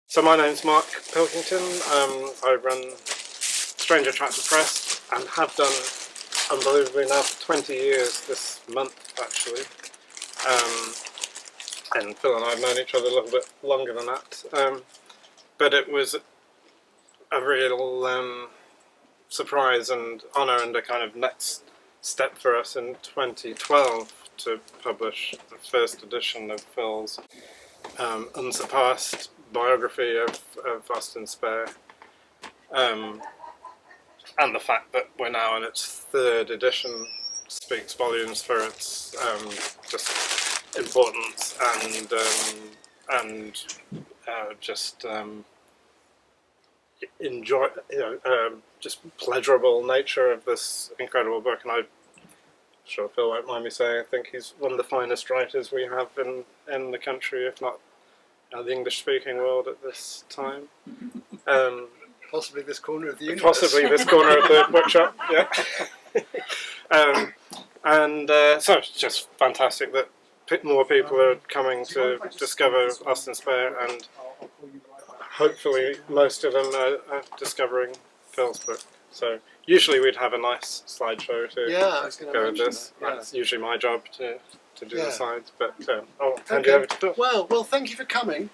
So my name's Mark Pilkington. I run Strange Attractor Press and have done, unbelievably now, for 20 years this month actually. And Phil and I have known each other a little bit longer than that. But it was a real surprise and honour and a kind of next step for us in 2012 to publish the first edition of Phil's unsurpassed biography of Austin Spare, and the fact that we're now in its third edition speaks volumes for its just importance and just enjoy, just pleasurable nature of this incredible book. And I'm sure Phil won't mind me saying, I think he's one of the finest writers we have in the country, if not the English-speaking world at this time. Possibly this corner of the universe. Possibly this corner of the bookshop, yeah. So it's just fantastic that more people are coming to discover Austin Spare, and hopefully most of them are discovering Phil's book. So usually we'd have a nice slideshow to go with this. That's usually my job to do the slides, but I'll hand you over to Phil. Well, thank you for coming.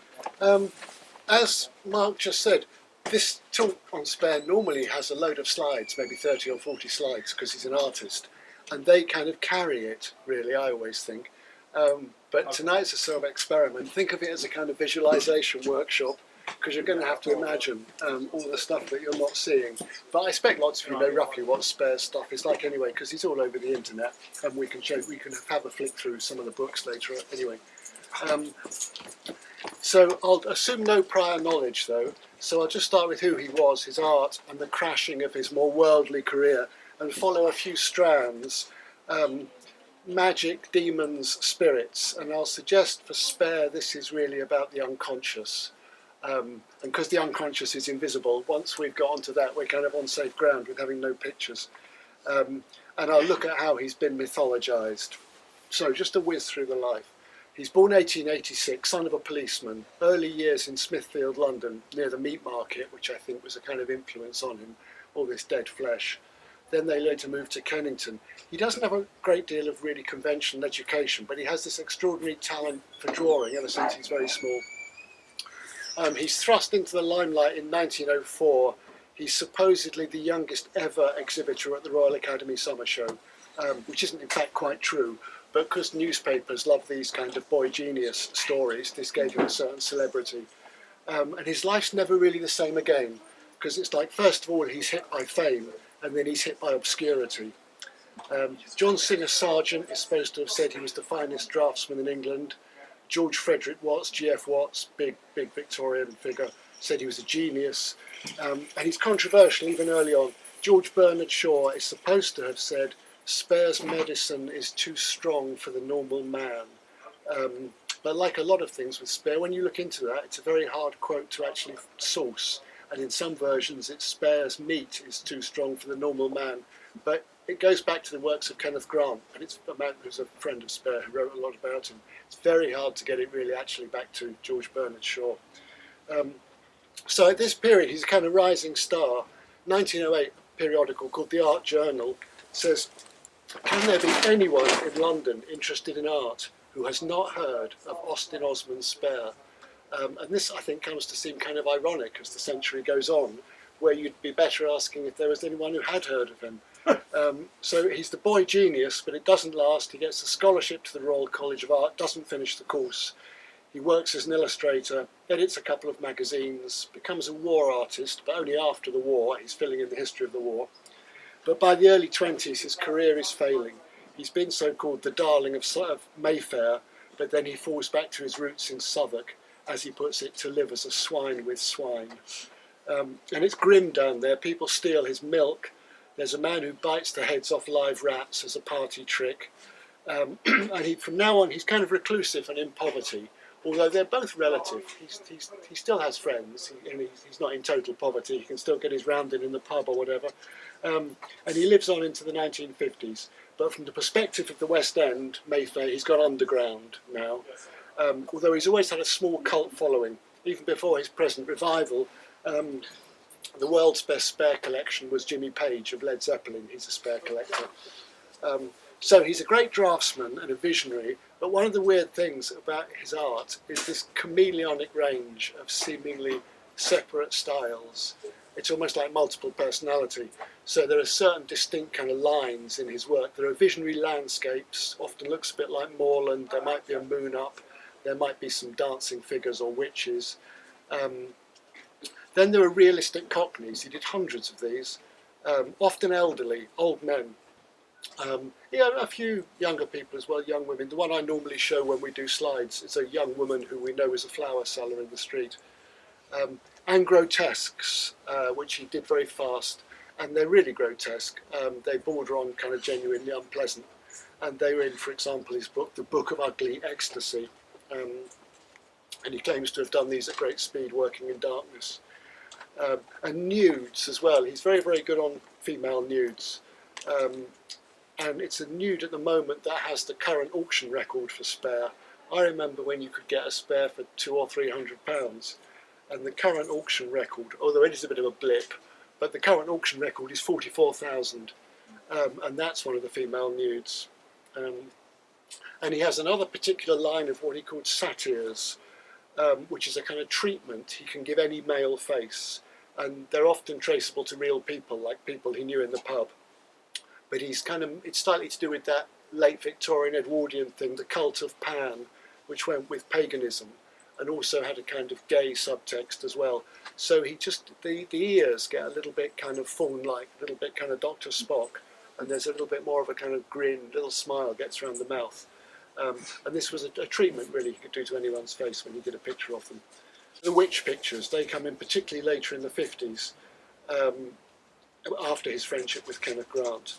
As Mark just said, this talk on Spare normally has a load of slides, maybe 30 or 40 slides, because he's an artist, and they kind of carry it, really, I always think. But tonight's a sort of experiment. Think of it as a kind of visualization workshop, because you're going to have to imagine all the stuff that you're not seeing. But I expect lots of you know roughly what Spare's stuff is like anyway, because he's all over the internet, and we can have a flick through some of the books later anyway. So I'll assume no prior knowledge though, so I'll just start with who he was, his art, and the crashing of his more worldly career, and follow a few strands. Magic, demons, spirits, and I'll suggest for Spare this is really about the unconscious. And because the unconscious is invisible, once we've got onto that, we're kind of on safe ground with having no pictures. And I'll look at how he's been mythologized. So just a whiz through the life. He's born 1886, son of a policeman, early years in Smithfield, London, near the meat market, which I think was a kind of influence on him, all this dead flesh. Then they later moved to Kennington. He doesn't have a great deal of really conventional education, but he has this extraordinary talent for drawing ever since he's very small. He's thrust into the limelight in 1904. He's supposedly the youngest ever exhibitor at the Royal Academy Summer Show, which isn't in fact quite true, but because newspapers love these kind of boy genius stories, this gave him a certain celebrity. And his life's never really the same again, because it's like, first of all, he's hit by fame, and then he's hit by obscurity. John Singer Sargent is supposed to have said he was the finest draftsman in England. George Frederick Watts, G.F. Watts, big Victorian figure, said he was a genius. And he's controversial even early on. George Bernard Shaw is supposed to have said, Spare's medicine is too strong for the normal man. But like a lot of things with Spare, when you look into that, it's a very hard quote to actually source. And in some versions, it's Spare's meat is too strong for the normal man. But it goes back to the works of Kenneth Grant, and it's a man who's a friend of Spare who wrote a lot about him. It's very hard to get it really actually back to George Bernard Shaw. So at this period, he's a kind of rising star. 1908, a periodical called The Art Journal says, can there be anyone in London interested in art who has not heard of Austin Osman Spare? And this, I think, comes to seem kind of ironic as the century goes on, where you'd be better asking if there was anyone who had heard of him. So he's the boy genius, but it doesn't last. He gets a scholarship to the Royal College of Art, doesn't finish the course. He works as an illustrator, edits a couple of magazines, becomes a war artist, but only after the war. He's filling in the history of the war. But by the early 20s, his career is failing. He's been so-called the darling of Mayfair, but then he falls back to his roots in Southwark, as he puts it, to live as a swine with swine. And it's grim down there. People steal his milk. There's a man who bites the heads off live rats as a party trick. And from now on, he's kind of reclusive and in poverty, although they're both relative. He still has friends, and he's not in total poverty. He can still get his round in the pub or whatever. And he lives on into the 1950s. But from the perspective of the West End, Mayfair, he's gone underground now. Although he's always had a small cult following. even before his present revival, the world's best spare collection was Jimmy Page of Led Zeppelin. He's a spare collector. So he's a great draftsman and a visionary, but one of the weird things about his art is this chameleonic range of seemingly separate styles. It's almost like multiple personality. So there are certain distinct kind of lines in his work. There are visionary landscapes, often looks a bit like moorland. There might be a moon up. There might be some dancing figures or witches. Then there are realistic cockneys. He did hundreds of these, often elderly, old men. A few younger people as well, young women. The one I normally show when we do slides is a young woman who we know is a flower seller in the street. And grotesques, which he did very fast, and they're really grotesque. They border on kind of genuinely unpleasant. And they were in, for example, his book, The Book of Ugly Ecstasy. And he claims to have done these at great speed, working in darkness. And nudes as well. He's very, very good on female nudes. And it's a nude at the moment that has the current auction record for spare. I remember when you could get a spare for £200 or £300, and the current auction record, although it is a bit of a blip, but the current auction record is 44,000, and that's one of the female nudes. And he has another particular line of what he called satyrs, which is a kind of treatment he can give any male face, and they're often traceable to real people, like people he knew in the pub. But it's slightly to do with that late Victorian Edwardian thing, the cult of Pan, which went with paganism, and also had a kind of gay subtext as well. So he just, the ears get a little bit kind of fawn-like, a little bit kind of Dr. Spock, and there's a little bit more of a kind of grin, little smile gets around the mouth. And this was a treatment really he could do to anyone's face when he did a picture of them. The witch pictures, they come in particularly later in the 50s, after his friendship with Kenneth Grant.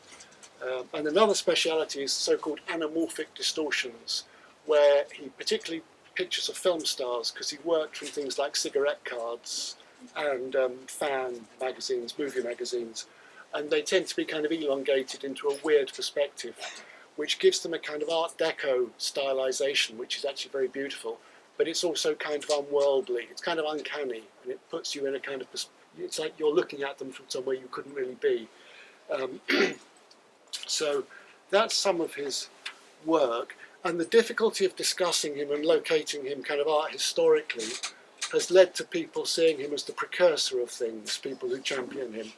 And another speciality is so-called anamorphic distortions, where he particularly pictures of film stars, because he worked from things like cigarette cards and fan magazines, movie magazines, and they tend to be kind of elongated into a weird perspective, which gives them a kind of Art Deco stylization, which is actually very beautiful, but it's also kind of unworldly. It's kind of uncanny, and it puts you in a kind of, it's like you're looking at them from somewhere you couldn't really be. So that's some of his work, and the difficulty of discussing him and locating him kind of art historically has led to people seeing him as the precursor of things, people who champion him,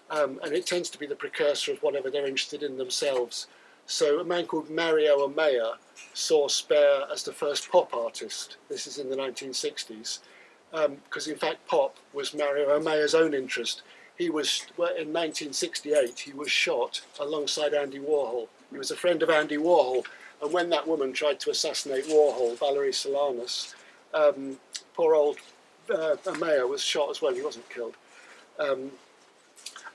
and it tends to be the precursor of whatever they're interested in themselves. So a man called Mario Amaya saw Spare as the first pop artist. This is in the 1960s, because in fact pop was Mario Amaya's own interest. He was, in 1968, he was shot alongside Andy Warhol. He was a friend of Andy Warhol, and when that woman tried to assassinate Warhol, Valerie Solanas, poor old Amaya was shot as well. He wasn't killed. And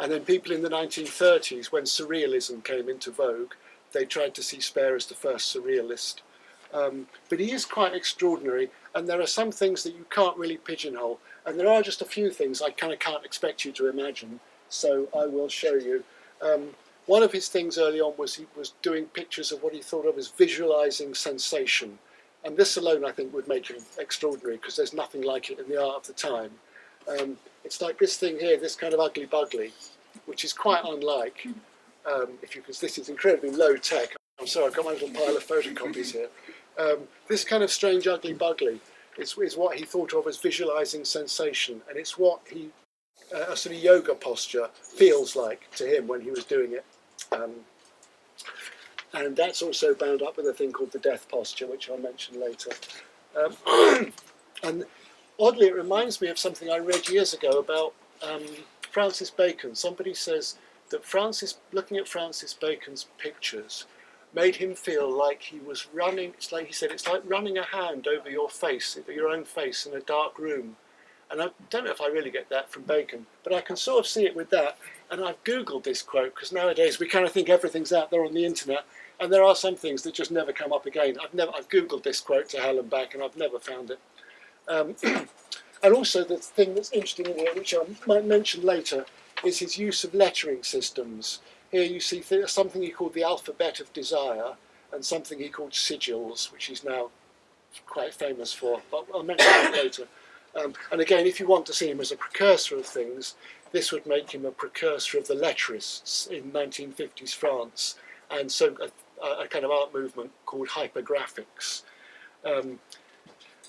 then people in the 1930s, when surrealism came into vogue, they tried to see Spare as the first surrealist. But he is quite extraordinary, and there are some things that you can't really pigeonhole, and there are just a few things I kind of can't expect you to imagine, so I will show you. One of his things early on was he was doing pictures of what he thought of as visualising sensation, and this alone I think would make him extraordinary, because there's nothing like it in the art of the time. It's like this thing here, this kind of ugly buggly, which is quite unlike, this is incredibly low tech. I'm sorry, I've got my little pile of photocopies here. This kind of strange ugly buggly is what he thought of as visualising sensation, and it's what a sort of yoga posture feels like to him when he was doing it. And that's also bound up with a thing called the death posture, which I'll mention later. And oddly, it reminds me of something I read years ago about Francis Bacon. Somebody says that looking at Francis Bacon's pictures made him feel like he was running, it's like he said, it's like running a hand over your face, your own face in a dark room. And I don't know if I really get that from Bacon, but I can sort of see it with that. And I've Googled this quote, because nowadays we kind of think everything's out there on the internet, and there are some things that just never come up again. I've Googled this quote to hell and back, and I've never found it. And also the thing that's interesting in here, which I might mention later, is his use of lettering systems. Here you see something he called the alphabet of desire, and something he called sigils, which he's now quite famous for, but I'll mention that later. And again, if you want to see him as a precursor of things, this would make him a precursor of the lettrists in 1950s France, and so a kind of art movement called hypergraphics.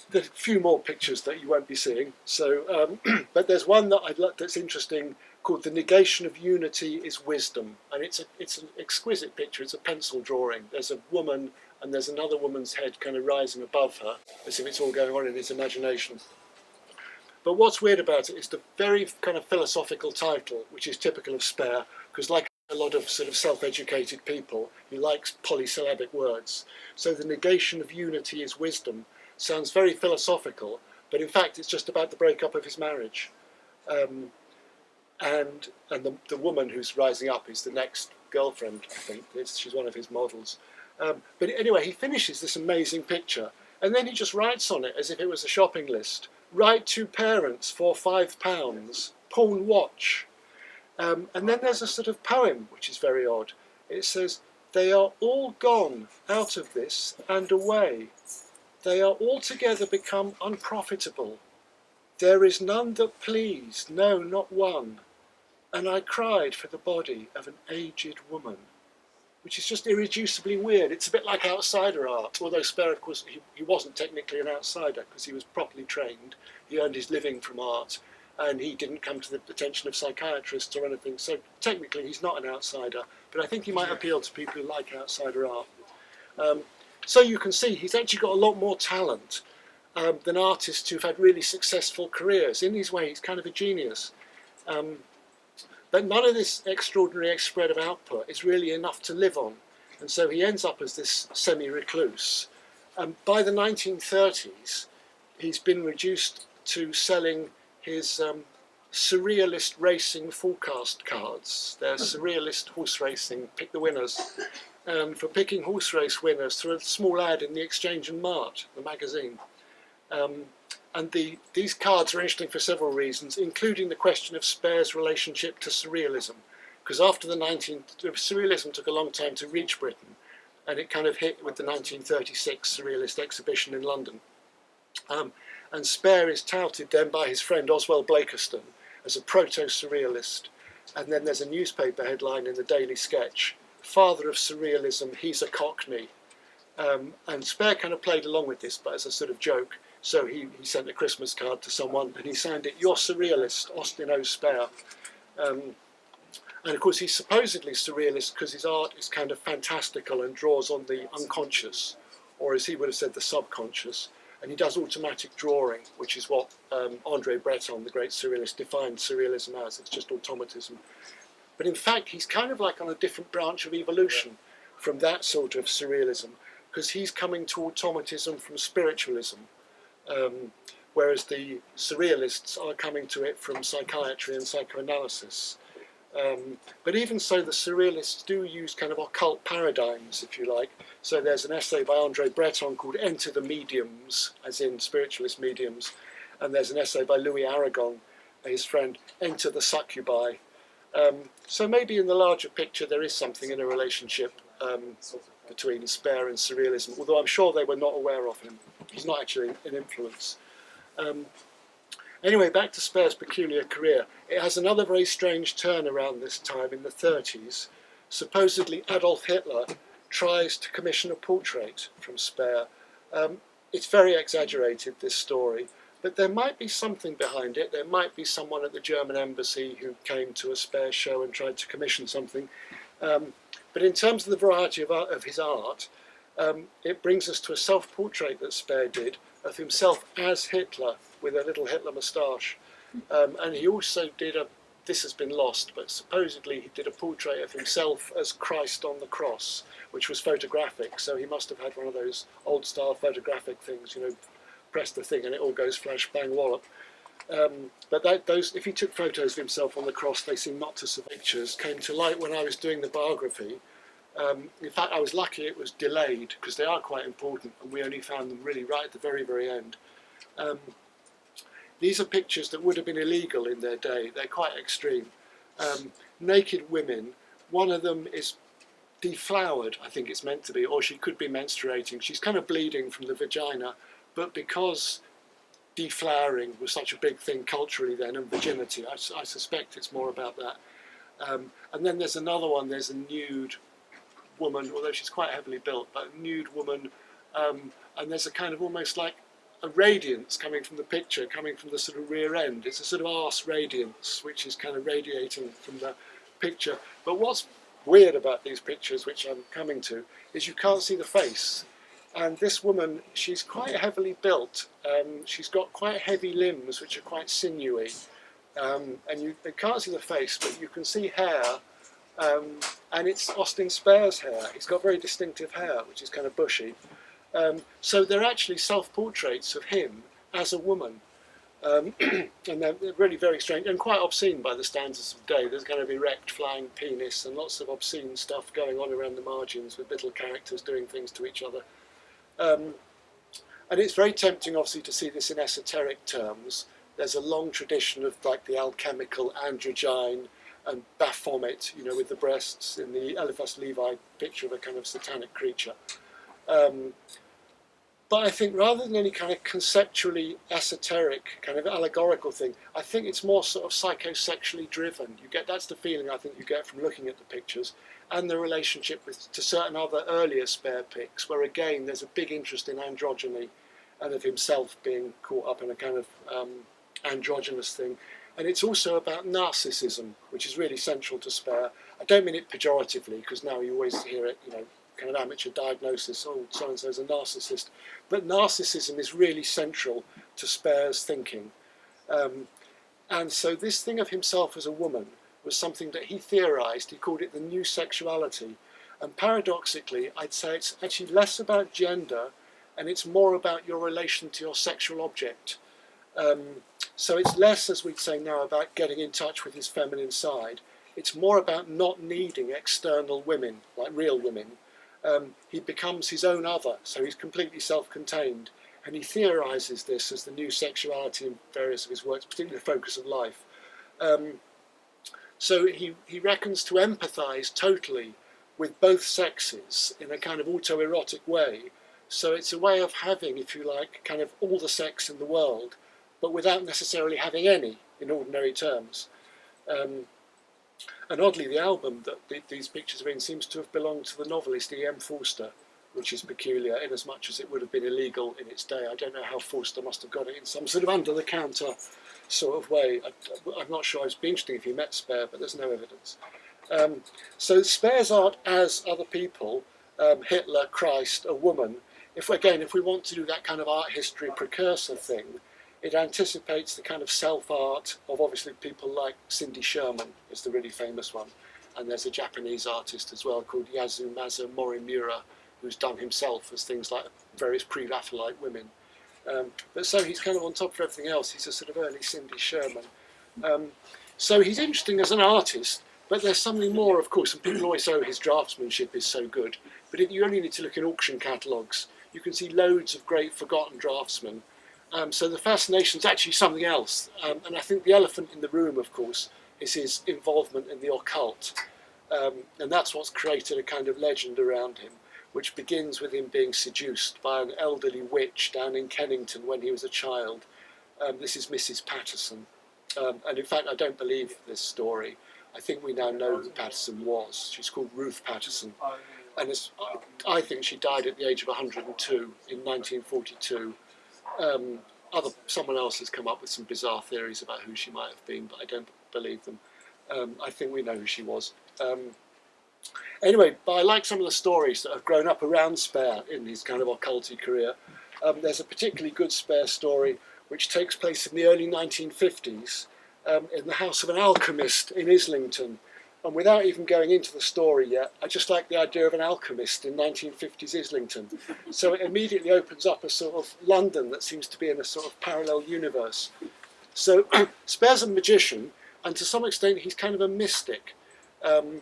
There's a few more pictures that you won't be seeing. So, but there's one that that's interesting called "The Negation of Unity is Wisdom," and it's an exquisite picture. It's a pencil drawing. There's a woman and there's another woman's head kind of rising above her, as if it's all going on in his imagination. But what's weird about it is the very kind of philosophical title, which is typical of Spare, because like a lot of sort of self-educated people, he likes polysyllabic words. So "The Negation of Unity is Wisdom" sounds very philosophical, but in fact it's just about the breakup of his marriage. And the woman who's rising up is the next girlfriend, I think. She's one of his models. But anyway, he finishes this amazing picture, and then he just writes on it as if it was a shopping list. "Write to parents for £5, pawn watch." And then there's a sort of poem, which is very odd. It says, "They are all gone out of this and away. They are altogether become unprofitable. There is none that please, no, not one. And I cried for the body of an aged woman," which is just irreducibly weird. It's a bit like outsider art, although Spare, of course, he wasn't technically an outsider because he was properly trained. He earned his living from art, and he didn't come to the attention of psychiatrists or anything. So technically he's not an outsider, but I think he might appeal to people who like outsider art. So you can see he's actually got a lot more talent than artists who've had really successful careers. In his way, he's kind of a genius. But none of this extraordinary spread of output is really enough to live on. And so he ends up as this semi-recluse. By the 1930s, he's been reduced to selling his surrealist racing forecast cards. They're surrealist horse racing, pick the winners. For picking horse race winners through a small ad in the Exchange and Mart, the magazine. And these cards are interesting for several reasons, including the question of Spare's relationship to surrealism. Because after surrealism took a long time to reach Britain, and it kind of hit with the 1936 Surrealist exhibition in London. And Spare is touted then by his friend Oswald Blakiston as a proto-surrealist. And then there's a newspaper headline in the Daily Sketch, "Father of Surrealism, he's a Cockney." And Spare kind of played along with this, but as a sort of joke. So he sent a Christmas card to someone and he signed it, "You're Surrealist, Austin O. Spare." And of course he's supposedly surrealist because his art is kind of fantastical and draws on the unconscious, or as he would have said, the subconscious. And he does automatic drawing, which is what Andre Breton, the great surrealist, defined surrealism as. It's just automatism. But in fact, he's kind of like on a different branch of evolution from that sort of surrealism, because he's coming to automatism from spiritualism, whereas the surrealists are coming to it from psychiatry and psychoanalysis. But even so, the surrealists do use kind of occult paradigms, if you like. So there's an essay by Andre Breton called "Enter the Mediums," as in spiritualist mediums, and there's an essay by Louis Aragon, his friend, "Enter the Succubi." So maybe in the larger picture there is something in a relationship between Spare and surrealism, although I'm sure they were not aware of him. He's not actually an influence. Anyway, back to Spare's peculiar career. It has another very strange turn around this time in the 30s. Supposedly Adolf Hitler tries to commission a portrait from Spare. It's very exaggerated, this story, but there might be something behind it. There might be someone at the German embassy who came to a Spare show and tried to commission something. But in terms of the variety of his art, it brings us to a self-portrait that Spare did of himself as Hitler, with a little Hitler moustache. And he also did this has been lost, but supposedly he did a portrait of himself as Christ on the cross, which was photographic. So he must have had one of those old-style photographic things, you know, press the thing and it all goes flash, bang, wallop. But if he took photos of himself on the cross, they seem not to survive. Pictures came to light when I was doing the biography. In fact, I was lucky it was delayed because they are quite important, and we only found them really right at the very, very end. These are pictures that would have been illegal in their day. They're quite extreme. Naked women. One of them is deflowered, I think it's meant to be, or she could be menstruating. She's kind of bleeding from the vagina, but because deflowering was such a big thing culturally then, and virginity. I suspect it's more about that. And then there's another one. There's a nude woman, although she's quite heavily built, but a nude woman, and there's a kind of almost like a radiance coming from the picture, coming from the sort of rear end. It's a sort of arse radiance, which is kind of radiating from the picture. But what's weird about these pictures, which I'm coming to, is you can't see the face. And this woman, she's quite heavily built. She's got quite heavy limbs, which are quite sinewy. And you can't see the face, but you can see hair. And it's Austin Spare's hair. He's got very distinctive hair, which is kind of bushy. So they're actually self-portraits of him as a woman. And they're really very strange and quite obscene by the standards of the day. There's kind of erect flying penis and lots of obscene stuff going on around the margins with little characters doing things to each other. And it's very tempting, obviously, to see this in esoteric terms. There's a long tradition of like the alchemical androgyne and Baphomet, you know, with the breasts in the Eliphas Levi picture of a kind of satanic creature. But I think rather than any kind of conceptually esoteric kind of allegorical thing, I think it's more sort of psychosexually driven. That's the feeling I think you get from looking at the pictures, and the relationship to certain other earlier Spare pics, where again there's a big interest in androgyny and of himself being caught up in a kind of androgynous thing. And it's also about narcissism, which is really central to Spare. I don't mean it pejoratively, because now you always hear it, you know, kind of amateur diagnosis, oh, so-and-so's a narcissist. But narcissism is really central to Spare's thinking. And so this thing of himself as a woman was something that he theorised. He called it the new sexuality. And paradoxically, I'd say it's actually less about gender, and it's more about your relation to your sexual object. So it's less, as we'd say now, about getting in touch with his feminine side. It's more about not needing external women, like real women. He becomes his own other, so he's completely self-contained. And he theorises this as the new sexuality in various of his works, particularly the focus of life. So he reckons to empathise totally with both sexes in a kind of autoerotic way. So it's a way of having, if you like, kind of all the sex in the world, but without necessarily having any in ordinary terms. And oddly, the album that these pictures are in seems to have belonged to the novelist E.M. Forster, which is peculiar in as much as it would have been illegal in its day. I don't know how Forster must have got it in some sort of under-the-counter sort of way. I'm not sure. It'd be interesting if he met Spare, but there's no evidence. So Spare's art as other people, Hitler, Christ, a woman, if we want to do that kind of art history precursor thing, it anticipates the kind of self-art of obviously people like Cindy Sherman is the really famous one. And there's a Japanese artist as well called Yasumasa Morimura, who's done himself as things like various pre-Raphaelite women. But so he's kind of on top of everything else. He's a sort of early Cindy Sherman. So he's interesting as an artist, but there's something more, of course, and people always say his draftsmanship is so good. But if you only need to look in auction catalogues, you can see loads of great forgotten draftsmen. So the fascination's actually something else. And I think the elephant in the room, of course, is his involvement in the occult. And that's what's created a kind of legend around him, which begins with him being seduced by an elderly witch down in Kennington when he was a child. This is Mrs. Patterson. And in fact, I don't believe this story. I think we now know who Patterson was. She's called Ruth Patterson. And I think she died at the age of 102 in 1942. Someone else has come up with some bizarre theories about who she might have been, but I don't believe them. I think we know who she was. Anyway, but I like some of the stories that have grown up around Spare in his kind of occulty career. There's a particularly good Spare story which takes place in the early 1950s in the house of an alchemist in Islington. And without even going into the story yet, I just like the idea of an alchemist in 1950s Islington. So it immediately opens up a sort of London that seems to be in a sort of parallel universe. So Spare's a magician, and to some extent he's kind of a mystic. And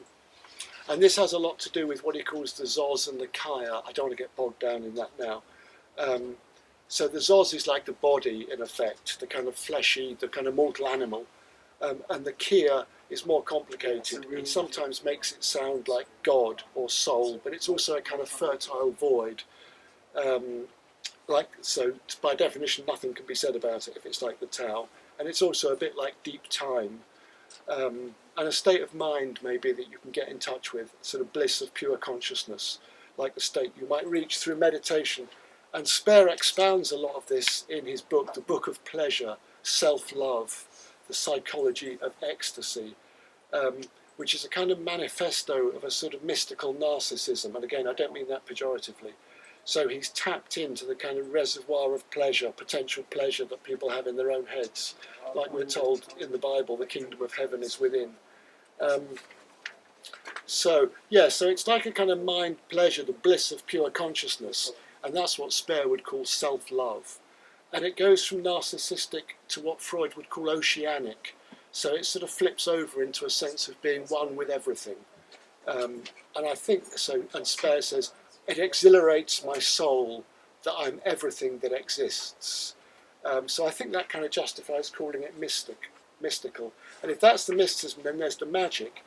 this has a lot to do with what he calls the Zos and the Kaya. I don't want to get bogged down in that now. So the Zos is like the body, in effect, the kind of fleshy, the kind of mortal animal. And the Kia is more complicated. It sometimes makes it sound like God or soul, but it's also a kind of fertile void. so by definition, nothing can be said about it if it's like the Tao. And it's also a bit like deep time. And a state of mind maybe that you can get in touch with, sort of bliss of pure consciousness, like the state you might reach through meditation. And Spare expounds a lot of this in his book, The Book of Pleasure, Self-Love, The Psychology of Ecstasy, which is a kind of manifesto of a sort of mystical narcissism. And again, I don't mean that pejoratively. So he's tapped into the kind of reservoir of pleasure, potential pleasure that people have in their own heads. Like we're told in the Bible, the kingdom of heaven is within. So it's like a kind of mind pleasure, the bliss of pure consciousness. And that's what Spare would call self-love. And it goes from narcissistic to what Freud would call oceanic. So it sort of flips over into a sense of being one with everything. And I think so. And Spare says, it exhilarates my soul that I'm everything that exists. So I think that kind of justifies calling it mystical. And if that's the mysticism, then there's the magic.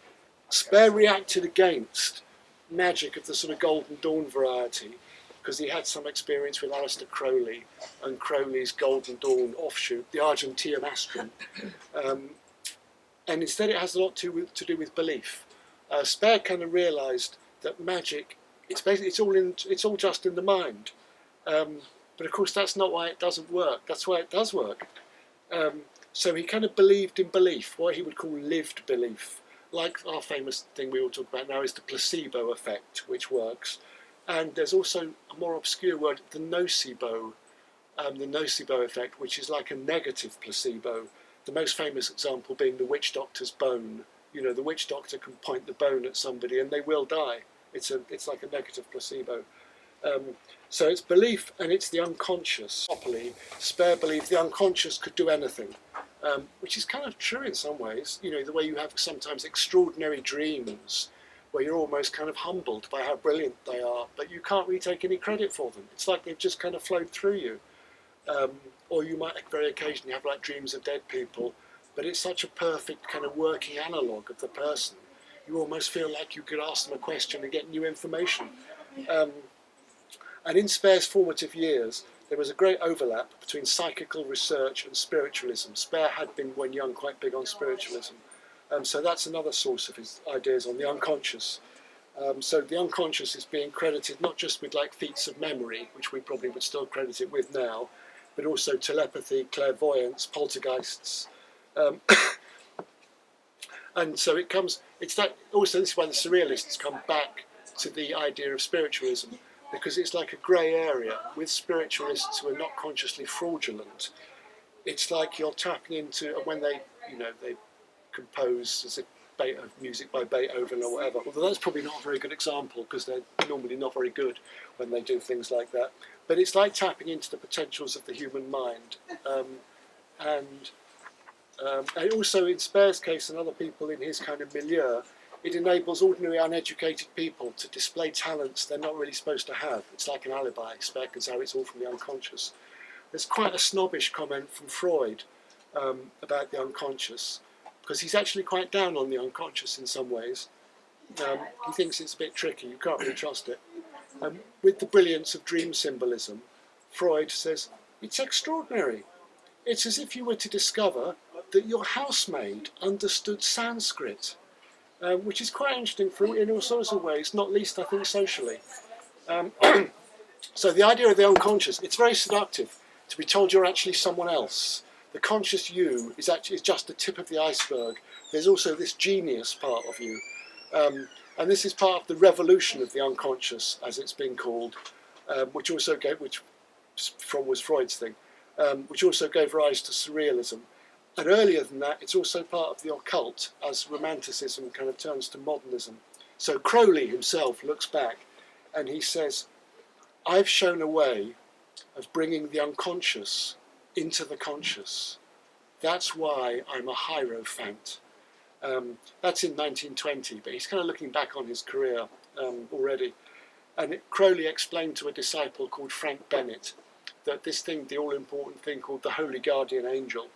Spare reacted against magic of the sort of Golden Dawn variety because he had some experience with Aleister Crowley and Crowley's Golden Dawn offshoot, the Argenteum Astrum. And instead it has a lot to do with belief. Spare kind of realised that magic, it's all just in the mind. But of course that's not why it doesn't work. That's why it does work. So he kind of believed in belief, what he would call lived belief. Like our famous thing we all talk about now is the placebo effect, which works. And there's also a more obscure word, the nocebo effect, which is like a negative placebo. The most famous example being the witch doctor's bone. You know, the witch doctor can point the bone at somebody and they will die. It's like a negative placebo. So it's belief and it's the unconscious. Properly, Spare believed the unconscious could do anything, which is kind of true in some ways. You know, the way you have sometimes extraordinary dreams where you're almost kind of humbled by how brilliant they are, but you can't really take any credit for them. It's like they've just kind of flowed through you. Or you might very occasionally have like dreams of dead people, but it's such a perfect kind of working analogue of the person. You almost feel like you could ask them a question and get new information. And in Spare's formative years, there was a great overlap between psychical research and spiritualism. Spare had been, when young, quite big on spiritualism. So that's another source of his ideas on the unconscious. So the unconscious is being credited not just with like feats of memory, which we probably would still credit it with now, but also telepathy, clairvoyance, poltergeists. And so it's that, also this is why the surrealists come back to the idea of spiritualism, because it's like a grey area with spiritualists who are not consciously fraudulent. It's like you're tapping into, when they compose as music by Beethoven or whatever, although that's probably not a very good example because they're normally not very good when they do things like that. But it's like tapping into the potentials of the human mind. And also in Spare's case and other people in his kind of milieu, it enables ordinary uneducated people to display talents they're not really supposed to have. It's like an alibi. Spare can say it's all from the unconscious. There's quite a snobbish comment from Freud about the unconscious, because he's actually quite down on the unconscious in some ways. He thinks it's a bit tricky, you can't really trust it. With the brilliance of dream symbolism, Freud says, it's extraordinary. It's as if you were to discover that your housemaid understood Sanskrit, which is quite interesting in all sorts of ways, not least, I think, socially. So the idea of the unconscious, it's very seductive to be told you're actually someone else. The conscious you is just the tip of the iceberg. There's also this genius part of you. And this is part of the revolution of the unconscious, as it's been called, which was Freud's thing, which also gave rise to surrealism. And earlier than that, it's also part of the occult, as romanticism kind of turns to modernism. So Crowley himself looks back and he says, I've shown a way of bringing the unconscious into the conscious. That's why I'm a hierophant. That's in 1920, but he's kind of looking back on his career already. And Crowley explained to a disciple called Frank Bennett that this thing, the all-important thing called the Holy Guardian Angel,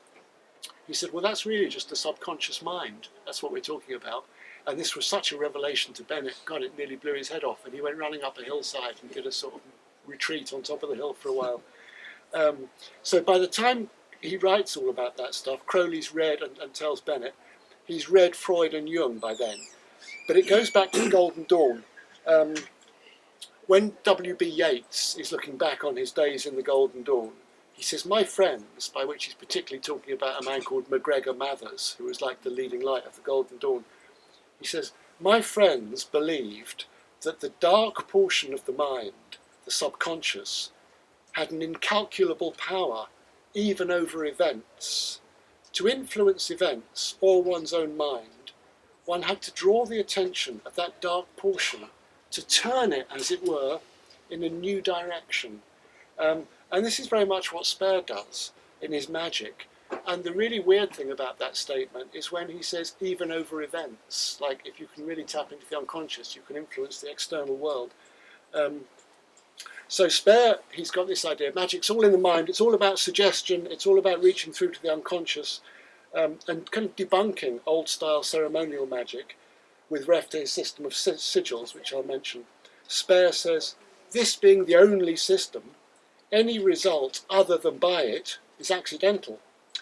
he said, well, that's really just the subconscious mind. That's what we're talking about. And this was such a revelation to Bennett. God, it nearly blew his head off. And he went running up a hillside and did a sort of retreat on top of the hill for a while. So by the time he writes all about that stuff, Crowley's read and tells Bennett, he's read Freud and Jung by then. But it goes back to the Golden Dawn. When W.B. Yeats is looking back on his days in the Golden Dawn, he says, my friends, by which he's particularly talking about a man called MacGregor Mathers, who was like the leading light of the Golden Dawn. He says, my friends believed that the dark portion of the mind, the subconscious, had an incalculable power, even over events. To influence events or one's own mind, one had to draw the attention of that dark portion to turn it, as it were, in a new direction. And this is very much what Spare does in his magic. And the really weird thing about that statement is when he says even over events, like if you can really tap into the unconscious, you can influence the external world. So Spare, he's got this idea, magic's all in the mind, it's all about suggestion, it's all about reaching through to the unconscious, and kind of debunking old-style ceremonial magic with ref to his system of sigils, which I'll mention. Spare says, this being the only system, any result other than by it is accidental.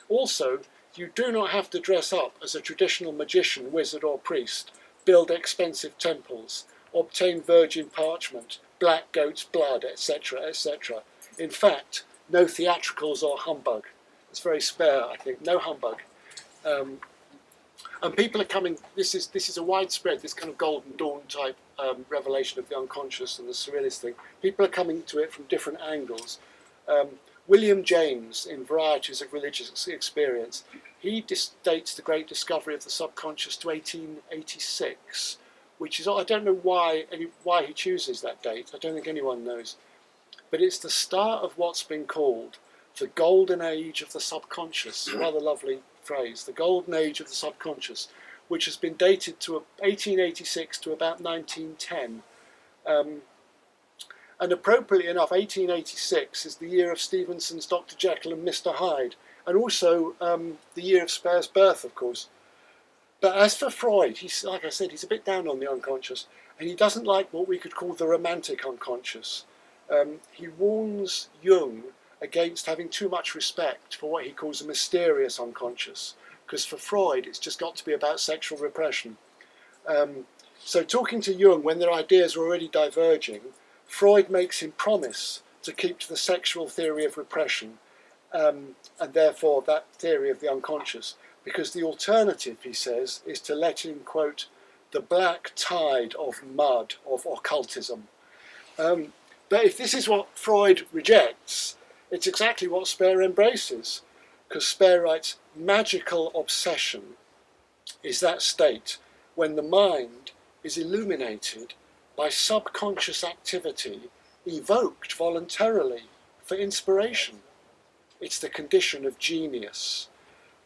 Also, you do not have to dress up as a traditional magician, wizard or priest, build expensive temples, obtain virgin parchment, black goat's blood, etc., etc. In fact, no theatricals or humbug. It's very Spare, I think, no humbug. And people are coming, this is a widespread, this kind of Golden Dawn type revelation of the unconscious and the surrealist thing. People are coming to it from different angles. William James, in Varieties of Religious Experience, he dates the great discovery of the subconscious to 1886, which is, I don't know why he chooses that date, I don't think anyone knows, but it's the start of what's been called the golden age of the subconscious, a rather lovely phrase, the golden age of the subconscious, which has been dated to 1886 to about 1910. And appropriately enough, 1886 is the year of Stevenson's Dr. Jekyll and Mr. Hyde, and also the year of Spare's birth, of course. But as for Freud, he's, like I said, he's a bit down on the unconscious, and he doesn't like what we could call the romantic unconscious. He warns Jung against having too much respect for what he calls a mysterious unconscious, because for Freud it's just got to be about sexual repression. So talking to Jung when their ideas are already diverging, Freud makes him promise to keep to the sexual theory of repression, and therefore that theory of the unconscious, because the alternative, he says, is to let in, quote, the black tide of mud of occultism. But if this is what Freud rejects, it's exactly what Spare embraces, because Spare writes, magical obsession is that state when the mind is illuminated by subconscious activity evoked voluntarily for inspiration. It's the condition of genius.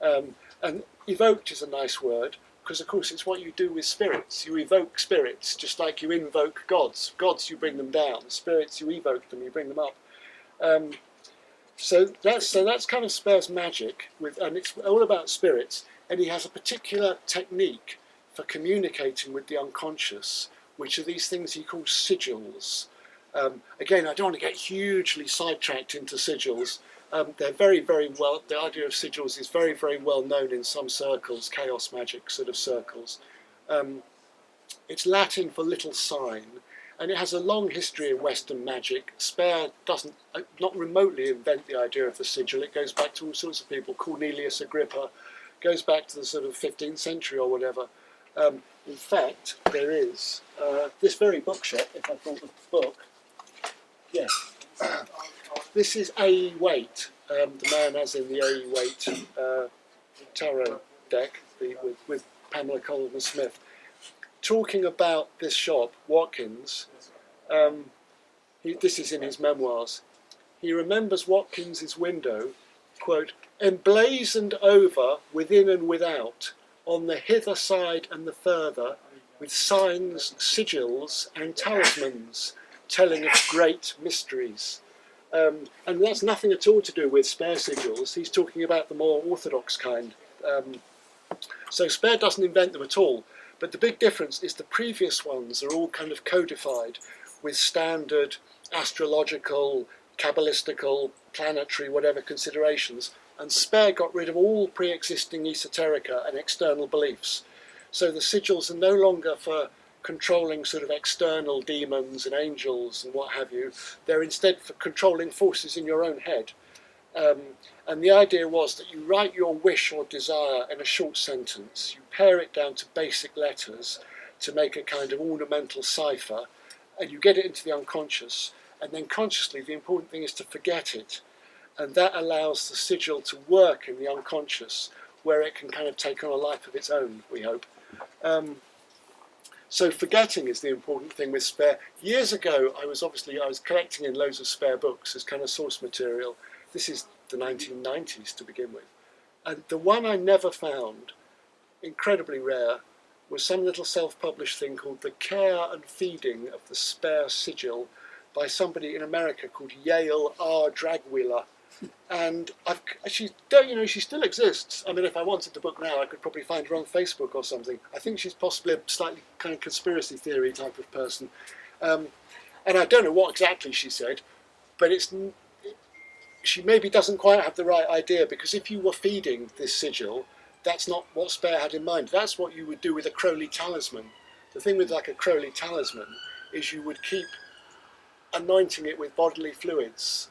And evoked is a nice word, because of course it's what you do with spirits. You evoke spirits, just like you invoke gods. Gods, you bring them down. Spirits, you evoke them, you bring them up. So that's kind of Spare's magic, and it's all about spirits. And he has a particular technique for communicating with the unconscious, which are these things he calls sigils. Again, I don't want to get hugely sidetracked into sigils. They're very, very well, the idea of sigils is very, very well known in some circles, chaos magic sort of circles. It's Latin for little sign, and it has a long history in Western magic. Spare doesn't, not remotely invent the idea of the sigil. It goes back to all sorts of people. Cornelius Agrippa goes back to the sort of 15th century or whatever. In fact, there is this very bookshelf, if I thought the book. Yeah. This is A.E. Waite, the man as in the A.E. Waite tarot deck with Pamela Colman Smith, talking about this shop, Watkins. This is in his memoirs. He remembers Watkins's window, quote, emblazoned over within and without, on the hither side and the further, with signs, sigils, and talismans, telling of great mysteries. And that's nothing at all to do with Spare sigils. He's talking about the more orthodox kind. So Spare doesn't invent them at all. But the big difference is the previous ones are all kind of codified with standard astrological, kabbalistical, planetary, whatever considerations. And Spare got rid of all pre-existing esoterica and external beliefs. So the sigils are no longer for controlling sort of external demons and angels and what have you. They're instead for controlling forces in your own head. And the idea was that you write your wish or desire in a short sentence, you pare it down to basic letters to make a kind of ornamental cipher, and you get it into the unconscious, and then consciously the important thing is to forget it. And that allows the sigil to work in the unconscious, where it can kind of take on a life of its own, we hope. So forgetting is the important thing with Spare. Years ago, I was collecting in loads of Spare books as kind of source material. This is the 1990s to begin with. And the one I never found, incredibly rare, was some little self-published thing called The Care and Feeding of the Spare Sigil by somebody in America called Yale R. Dragwheeler. And she still exists. I mean, if I wanted the book now, I could probably find her on Facebook or something. I think she's possibly a slightly kind of conspiracy theory type of person. And I don't know what exactly she said, but she maybe doesn't quite have the right idea, because if you were feeding this sigil, that's not what Spare had in mind. That's what you would do with a Crowley talisman. The thing with like a Crowley talisman is you would keep anointing it with bodily fluids.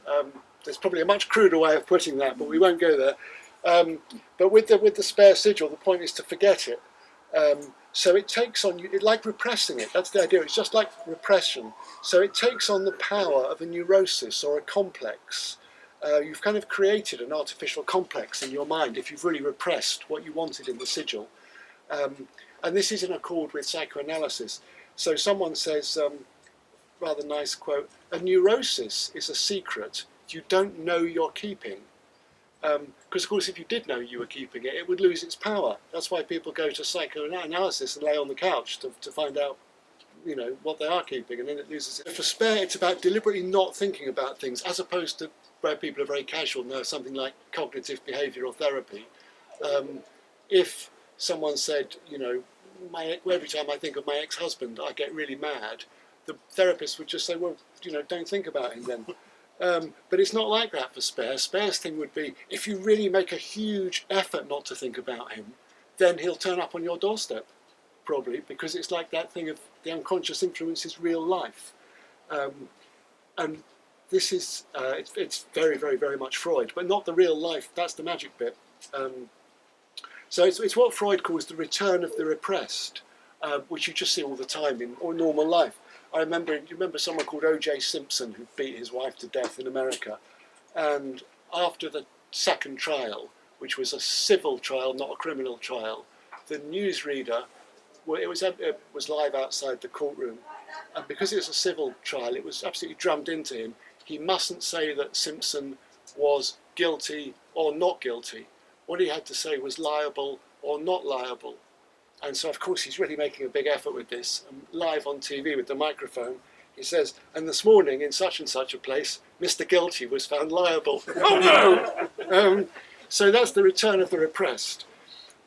There's probably a much cruder way of putting that, but we won't go there. But with the Spare sigil, the point is to forget it. So it takes on, like repressing it. That's the idea. It's just like repression. So it takes on the power of a neurosis or a complex. You've kind of created an artificial complex in your mind if you've really repressed what you wanted in the sigil. And this is in accord with psychoanalysis. So someone says, rather nice quote, "A neurosis is a secret you don't know you're keeping." Because of course if you did know you were keeping it, it would lose its power. That's why people go to psychoanalysis and lay on the couch to find out, you know, what they are keeping, and then it loses it. For Spare, it's about deliberately not thinking about things, as opposed to where people are very casual and there's something like cognitive behavioural therapy. If someone said, you know, every time I think of my ex-husband, I get really mad, the therapist would just say, well, you know, don't think about him then. But it's not like that for Spare. Spare's thing would be, if you really make a huge effort not to think about him, then he'll turn up on your doorstep, probably, because it's like that thing of the unconscious influences real life. And this is, it's very, very, very much Freud, but not the real life. That's the magic bit. So it's what Freud calls the return of the repressed, which you just see all the time in normal life. You remember someone called O.J. Simpson who beat his wife to death in America, and after the second trial, which was a civil trial, not a criminal trial, the newsreader, it was live outside the courtroom, and because it was a civil trial, it was absolutely drummed into him. He mustn't say that Simpson was guilty or not guilty. What he had to say was liable or not liable. And so, of course, he's really making a big effort with this. And live on TV with the microphone, he says, and this morning in such and such a place, Mr. Guilty was found liable. Oh no! So that's the return of the repressed.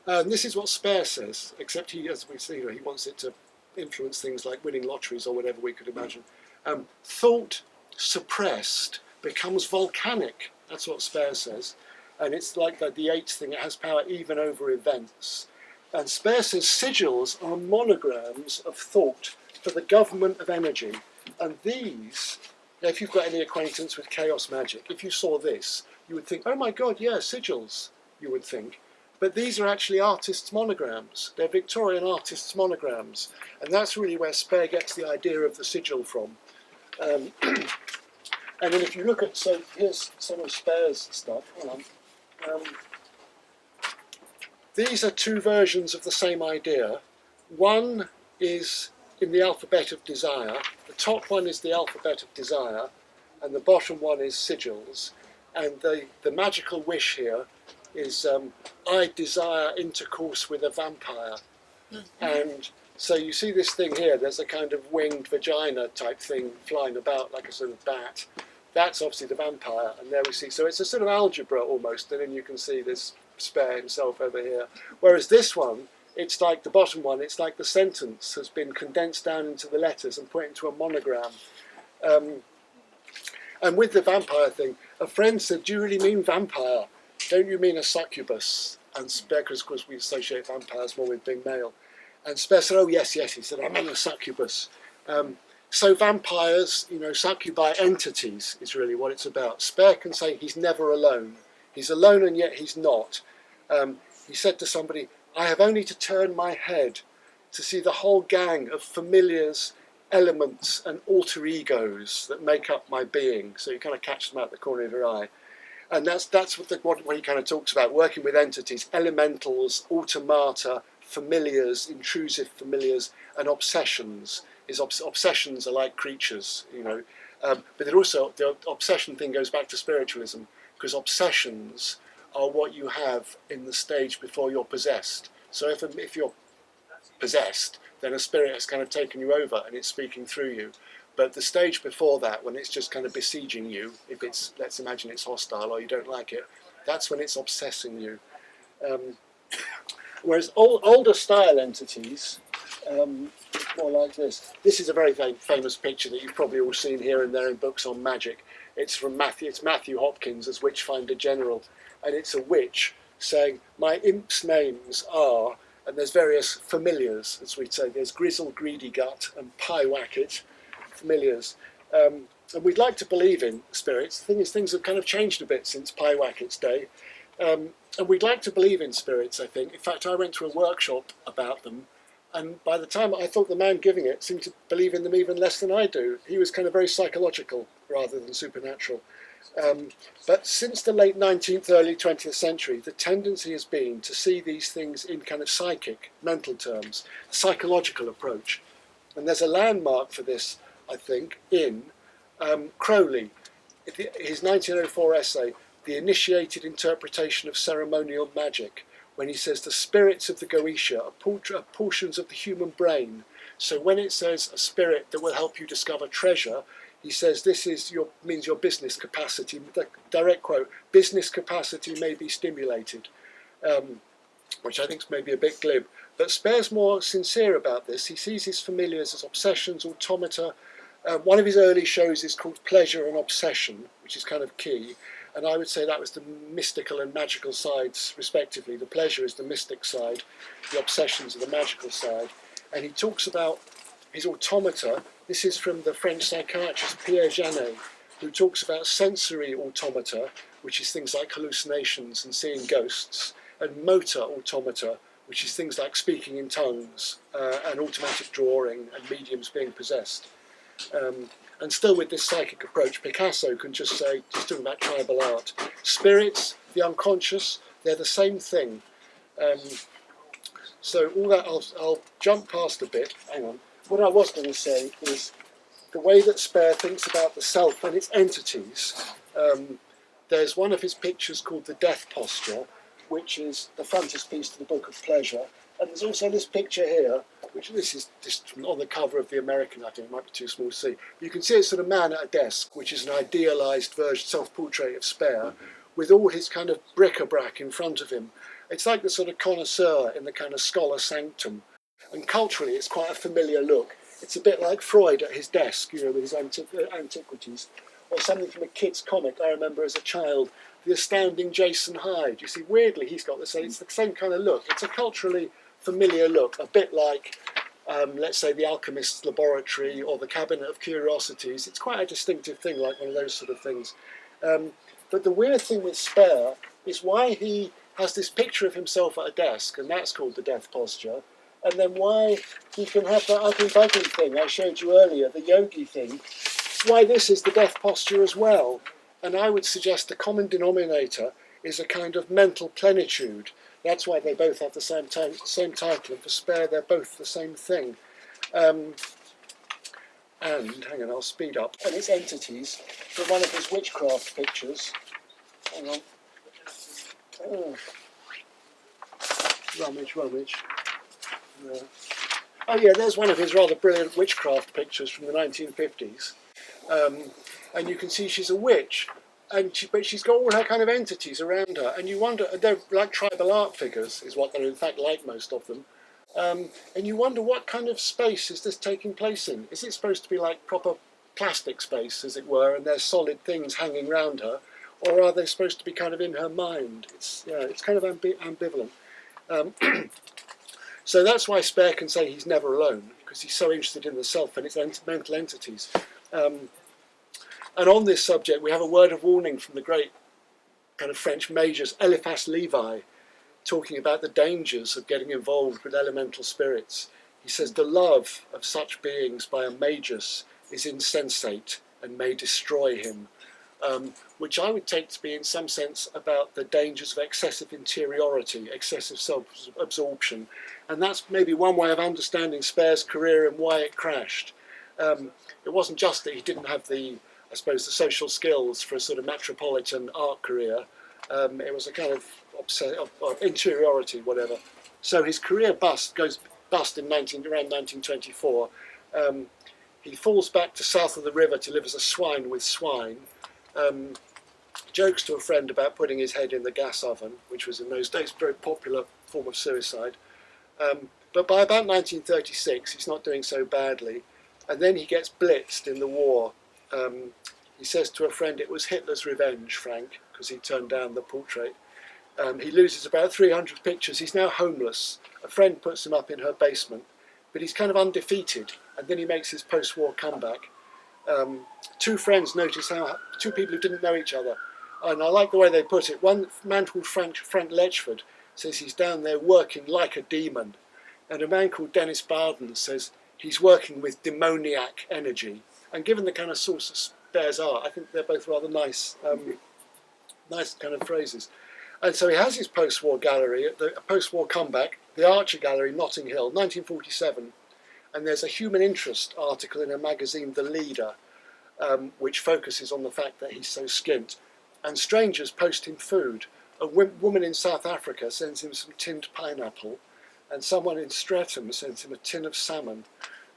This is what Spare says, except he, as we see, he wants it to influence things like winning lotteries or whatever we could imagine. Thought suppressed becomes volcanic. That's what Spare says. And it's like the eighth thing, it has power even over events. And Spare says sigils are monograms of thought for the government of energy. And these, if you've got any acquaintance with chaos magic, if you saw this, you would think, oh my God, yeah, sigils, you would think. But these are actually artists' monograms. They're Victorian artists' monograms. And that's really where Spare gets the idea of the sigil from. And then if you look at, so here's some of Spare's stuff. Hold on. These are two versions of the same idea. One is in the alphabet of desire. The top one is the alphabet of desire, and the bottom one is sigils. And the magical wish here is, I desire intercourse with a vampire. And so you see this thing here, there's a kind of winged vagina type thing flying about like a sort of bat. That's obviously the vampire, and there we see, so it's a sort of algebra almost, and then you can see this Spare himself over here. Whereas this one, it's like the bottom one, it's like the sentence has been condensed down into the letters and put into a monogram. And with the vampire thing, a friend said, "Do you really mean vampire? Don't you mean a succubus?" And Spare, because of course we associate vampires more with being male. And Spare said, "Oh yes, yes." He said, "I mean a succubus." So vampires, succubi entities is really what it's about. Spare can say he's never alone. He's alone and yet he's not. He said to somebody, "I have only to turn my head to see the whole gang of familiars, elements and alter egos that make up my being." So you kind of catch them out the corner of your eye. And that's what he kind of talks about, working with entities, elementals, automata, familiars, intrusive familiars, and obsessions. Obsessions are like creatures, but also the obsession thing goes back to spiritualism, because obsessions are what you have in the stage before you're possessed. So if you're possessed, then a spirit has kind of taken you over and it's speaking through you. But the stage before that, when it's just kind of besieging you, if it's, let's imagine it's hostile or you don't like it, that's when it's obsessing you. Whereas older style entities, more like this. This is a very famous picture that you've probably all seen here and there in books on magic. It's from Matthew Hopkins as Witchfinder General, and it's a witch saying, "My imps' names are," and there's various familiars, as we'd say. There's Grizzle, Greedy Gut, and Pyewacket, familiars. And we'd like to believe in spirits. The thing is, things have kind of changed a bit since Pyewacket's day. And we'd like to believe in spirits, I think. In fact, I went to a workshop about them, and by the time I thought the man giving it seemed to believe in them even less than I do. He was kind of very psychological rather than supernatural. But since the late 19th, early 20th century, the tendency has been to see these things in kind of psychic, mental terms, psychological approach. And there's a landmark for this, I think, in Crowley, his 1904 essay, The Initiated Interpretation of Ceremonial Magic, when he says the spirits of the Goetia are portions of the human brain. So when it says a spirit that will help you discover treasure, he says this means your business capacity. The direct quote, "Business capacity may be stimulated," which I think is maybe a bit glib. But Spare's more sincere about this. He sees his familiars as obsessions, automata. One of his early shows is called Pleasure and Obsession, which is kind of key. And I would say that was the mystical and magical sides, respectively. The pleasure is the mystic side, the obsessions are the magical side. And he talks about his automata. This is from the French psychiatrist Pierre Janet, who talks about sensory automata, which is things like hallucinations and seeing ghosts, and motor automata, which is things like speaking in tongues and automatic drawing and mediums being possessed. And still with this psychic approach, Picasso can just say, he's talking about tribal art. Spirits, the unconscious, they're the same thing. So all that, I'll jump past a bit. Hang on. What I was going to say is the way that Spare thinks about the self and its entities. There's one of his pictures called The Death Posture, which is the frontispiece to the Book of Pleasure. And there's also this picture here, which this is just on the cover of the American, I think it might be too small to see. You can see it's sort of man at a desk, which is an idealised version, self-portrait of Spare, with all his kind of bric-a-brac in front of him. It's like the sort of connoisseur in the kind of scholar sanctum. And culturally, it's quite a familiar look. It's a bit like Freud at his desk, with his antiquities. Or something from a kid's comic I remember as a child, The Astounding Jason Hyde. You see, weirdly, he's got it's the same kind of look. It's a culturally familiar look, a bit like, let's say, The Alchemist's Laboratory or The Cabinet of Curiosities. It's quite a distinctive thing, like one of those sort of things. But the weird thing with Spare is why he has this picture of himself at a desk, and that's called the death posture, and then why he can have that ugly-bugly thing I showed you earlier, the yogi thing, why this is the death posture as well. And I would suggest the common denominator is a kind of mental plenitude. That's why they both have the same title, and for Spare they're both the same thing. And, hang on, I'll speed up. And its entities from one of his witchcraft pictures. Hang on. Oh. Rummage. Oh yeah, there's one of his rather brilliant witchcraft pictures from the 1950s. And you can see she's a witch, but she's got all her kind of entities around her, and you wonder, they're like tribal art figures, is what they're in fact like, most of them. And you wonder what kind of space is this taking place in? Is it supposed to be like proper plastic space, as it were, and there's solid things hanging around her, or are they supposed to be kind of in her mind? It's kind of ambivalent. So that's why Spare can say he's never alone, because he's so interested in the self and its mental entities. And on this subject, we have a word of warning from the great kind of French magus Eliphas Levi, talking about the dangers of getting involved with elemental spirits. He says the love of such beings by a magus is insensate and may destroy him, which I would take to be in some sense about the dangers of excessive interiority, excessive self-absorption. And that's maybe one way of understanding Spare's career and why it crashed. It wasn't just that he didn't have the social skills for a sort of metropolitan art career. It was a kind of interiority, whatever. So his career goes bust in around 1924. He falls back to south of the river to live as a swine with swine. Jokes to a friend about putting his head in the gas oven, which was in those days a very popular form of suicide. But by about 1936, he's not doing so badly. And then he gets blitzed in the war. He says to a friend, it was Hitler's revenge, Frank, because he turned down the portrait. He loses about 300 pictures. He's now homeless. A friend puts him up in her basement, but he's kind of undefeated. And then he makes his post-war comeback. Two friends notice two people who didn't know each other, and I like the way they put it. One man called Frank Letchford says he's down there working like a demon, and a man called Dennis Barden says he's working with demoniac energy. And given the kind of source of Spare's art, I think they're both rather nice kind of phrases. And so he has his post-war gallery, a post-war comeback, the Archer Gallery, Notting Hill, 1947. And there's a human interest article in a magazine, The Leader, which focuses on the fact that he's so skint. And strangers post him food. A woman in South Africa sends him some tinned pineapple, and someone in Streatham sends him a tin of salmon.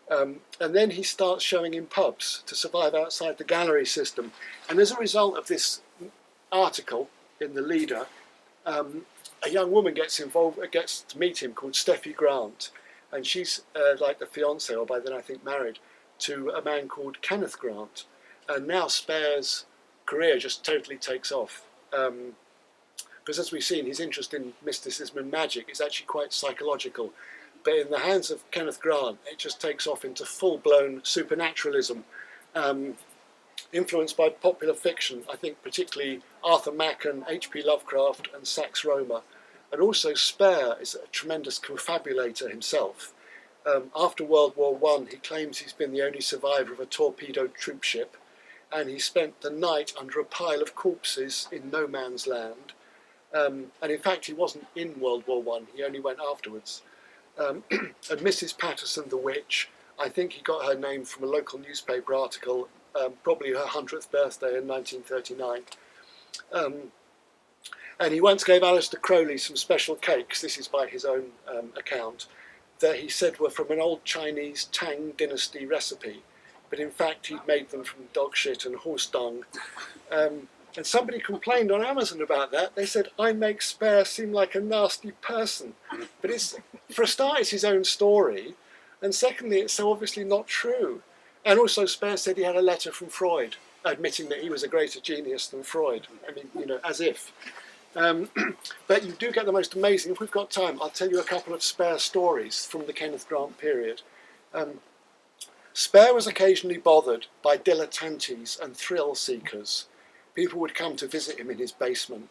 And then he starts showing in pubs to survive outside the gallery system. And as a result of this article in The Leader, a young woman gets to meet him called Steffi Grant. And she's like the fiancée, or by then I think married, to a man called Kenneth Grant. And now Spare's career just totally takes off. Because as we've seen, his interest in mysticism and magic is actually quite psychological. But in the hands of Kenneth Grant, it just takes off into full-blown supernaturalism, influenced by popular fiction, I think particularly Arthur Machen, H.P. Lovecraft and Sax Rohmer. And also Spare is a tremendous confabulator himself. After World War I, he claims he's been the only survivor of a torpedoed troopship, and he spent the night under a pile of corpses in no man's land. And in fact, he wasn't in World War I, he only went afterwards. And Mrs. Patterson the Witch, I think he got her name from a local newspaper article, probably her 100th birthday in 1939. And he once gave Aleister Crowley some special cakes, this is by his own account, that he said were from an old Chinese Tang dynasty recipe, but in fact he'd made them from dog shit and horse dung. And somebody complained on Amazon about that. They said, I make Spare seem like a nasty person. But it's, for a start, it's his own story, and secondly, it's so obviously not true. And also Spare said he had a letter from Freud, admitting that he was a greater genius than Freud. I mean, as if. But you do get the most amazing, if we've got time, I'll tell you a couple of Spare stories from the Kenneth Grant period. Spare was occasionally bothered by dilettantes and thrill seekers. People would come to visit him in his basement,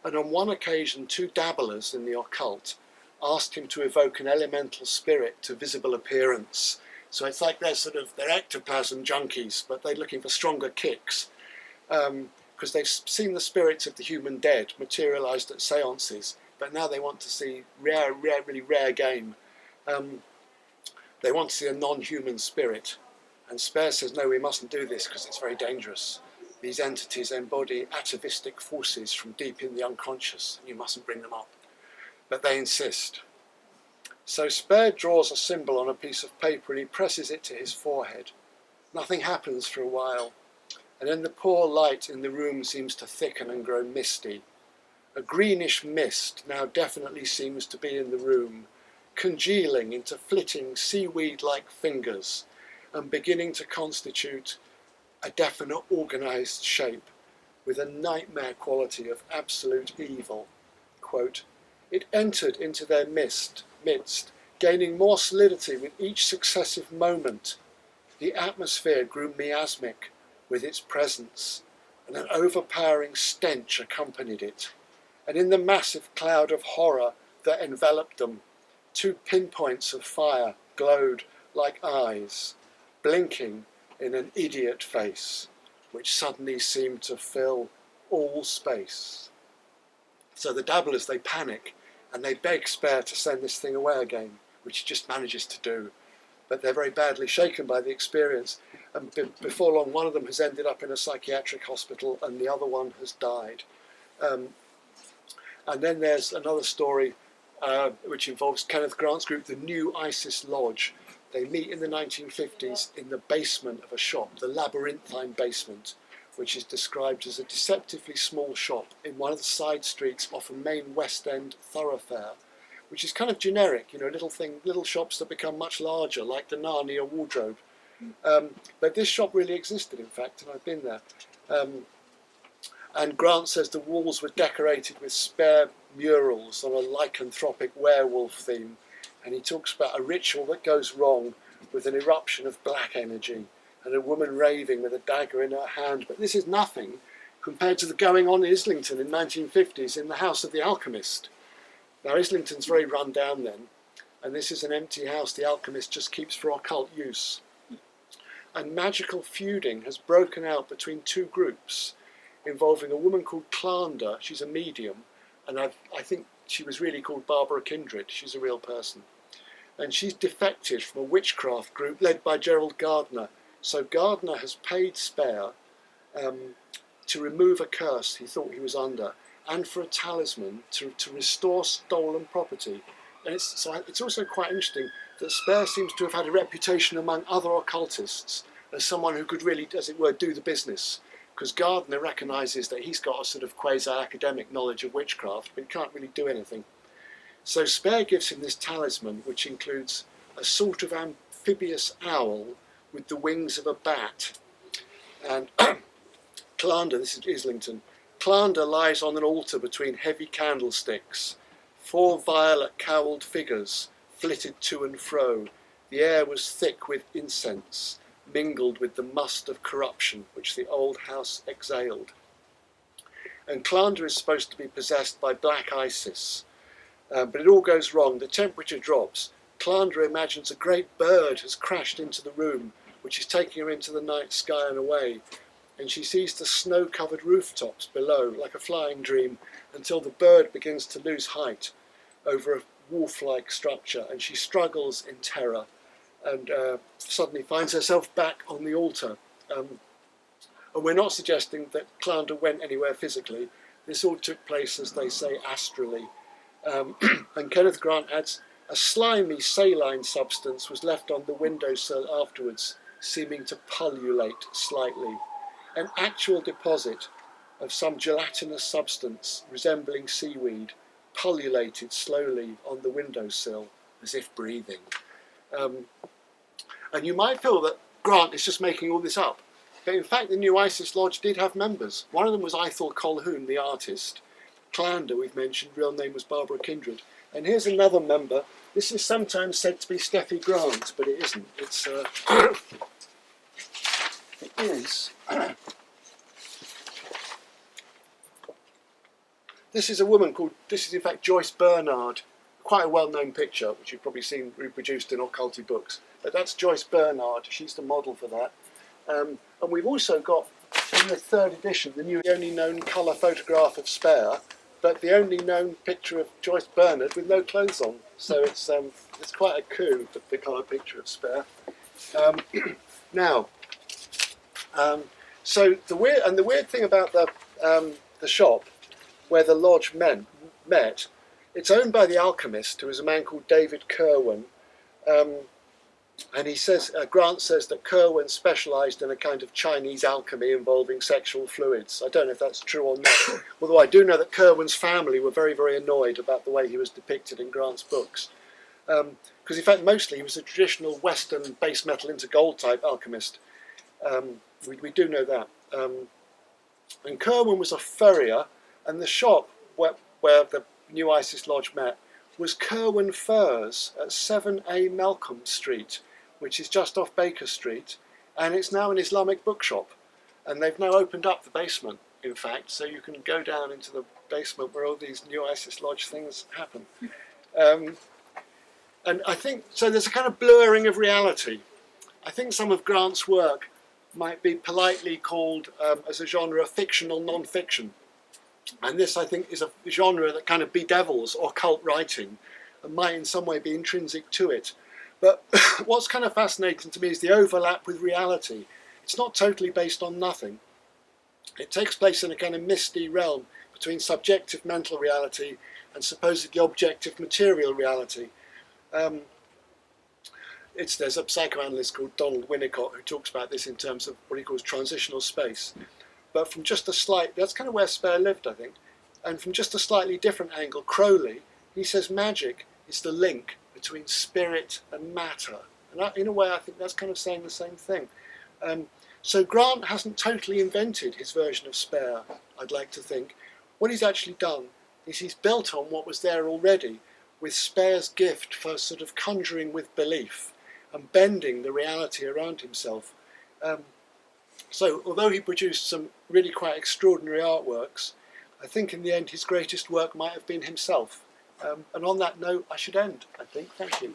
and on one occasion 2 dabblers in the occult asked him to evoke an elemental spirit to visible appearance. So it's like they're ectoplasm junkies, but they're looking for stronger kicks. Because they've seen the spirits of the human dead materialised at seances, but now they want to see really rare game. They want to see a non-human spirit. And Spare says, no, we mustn't do this because it's very dangerous. These entities embody atavistic forces from deep in the unconscious, and you mustn't bring them up. But they insist. So Spare draws a symbol on a piece of paper and he presses it to his forehead. Nothing happens for a while. And then the poor light in the room seems to thicken and grow misty. A greenish mist now definitely seems to be in the room, congealing into flitting seaweed-like fingers and beginning to constitute a definite organised shape with a nightmare quality of absolute evil. Quote, it entered into their midst, gaining more solidity with each successive moment. The atmosphere grew miasmic with its presence, and an overpowering stench accompanied it. And in the massive cloud of horror that enveloped them, 2 pinpoints of fire glowed like eyes, blinking in an idiot face, which suddenly seemed to fill all space. So the dabblers, they panic, and they beg Spare to send this thing away again, which he just manages to do. But they're very badly shaken by the experience, and before long one of them has ended up in a psychiatric hospital and the other one has died. And then there's another story which involves Kenneth Grant's group, the New Isis Lodge. They meet in the 1950s in the basement of a shop, the labyrinthine basement, which is described as a deceptively small shop in one of the side streets off a main West End thoroughfare, which is kind of generic, you know, little shops that become much larger, like the Narnia wardrobe. But this shop really existed, in fact, and I've been there. And Grant says the walls were decorated with Spare murals on a lycanthropic werewolf theme, and he talks about a ritual that goes wrong with an eruption of black energy and a woman raving with a dagger in her hand. But this is nothing compared to the going on in Islington in the 1950s in the house of the alchemist. Now Islington's very run down then, and this is an empty house the alchemist just keeps for occult use. And magical feuding has broken out between 2 groups involving a woman called Clander. She's a medium, and I think she was really called Barbara Kindred. She's a real person. And she's defected from a witchcraft group led by Gerald Gardner. So Gardner has paid Spare to remove a curse he thought he was under, and for a talisman to restore stolen property. And it's also quite interesting that Spare seems to have had a reputation among other occultists as someone who could really, as it were, do the business. Because Gardner recognises that he's got a sort of quasi-academic knowledge of witchcraft, but he can't really do anything. So Spare gives him this talisman, which includes a sort of amphibious owl with the wings of a bat. And Clander, this is Islington, Clander lies on an altar between heavy candlesticks. 4 violet cowled figures flitted to and fro. The air was thick with incense, mingled with the must of corruption which the old house exhaled. And Clander is supposed to be possessed by Black Isis, but it all goes wrong. The temperature drops. Clander imagines a great bird has crashed into the room, which is taking her into the night sky and away, and she sees the snow-covered rooftops below, like a flying dream, until the bird begins to lose height over a wolf-like structure, and she struggles in terror, and suddenly finds herself back on the altar. And we're not suggesting that Clander went anywhere physically. This all took place, as they say, astrally. And Kenneth Grant adds, a slimy saline substance was left on the windowsill afterwards, seeming to pullulate slightly. An actual deposit of some gelatinous substance resembling seaweed pullulated slowly on the windowsill, as if breathing. And you might feel that Grant is just making all this up, but in fact the New Isis Lodge did have members. One of them was Ethel Colquhoun, the artist. Clander, we've mentioned, real name was Barbara Kindred. And here's another member. This is sometimes said to be Steffi Grant, but it isn't. It's it is. This is a woman called, this is in fact Joyce Bernard, quite a well-known picture, which you've probably seen reproduced in occulty books. But that's Joyce Bernard, she's the model for that. And we've also got, in the 3rd edition, the only known colour photograph of Spare, but the only known picture of Joyce Bernard with no clothes on. So it's quite a coup, the colour picture of Spare. So the weird thing about the shop where the lodge met, it's owned by the alchemist, who is a man called David Kerwin. And he says, Grant says that Kerwin specialised in a kind of Chinese alchemy involving sexual fluids. I don't know if that's true or not, although I do know that Kerwin's family were very, very annoyed about the way he was depicted in Grant's books. Because in fact, mostly he was a traditional Western base metal into gold type alchemist. We do know that. And Kerwin was a furrier, and the shop where the new Isis Lodge met was Kerwin Furs at 7A Malcolm Street, which is just off Baker Street, and it's now an Islamic bookshop. And they've now opened up the basement, in fact, so you can go down into the basement where all these new Isis Lodge things happen. And I think, so there's a kind of blurring of reality. I think some of Grant's work might be politely called, as a genre, fictional non-fiction. And this, I think, is a genre that kind of bedevils occult writing and might in some way be intrinsic to it. But what's kind of fascinating to me is the overlap with reality. It's not totally based on nothing. It takes place in a kind of misty realm between subjective mental reality and supposedly objective material reality. There's a psychoanalyst called Donald Winnicott who talks about this in terms of what he calls transitional space. But from just a that's kind of where Spare lived, I think. And from just a slightly different angle, Crowley, he says magic is the link between spirit and matter. And in a way, I think that's kind of saying the same thing. So Grant hasn't totally invented his version of Spare, I'd like to think. What he's actually done is he's built on what was there already, with Spare's gift for sort of conjuring with belief and bending the reality around himself. So although he produced some really quite extraordinary artworks, I think in the end his greatest work might have been himself. And on that note, I should end, I think. Thank you.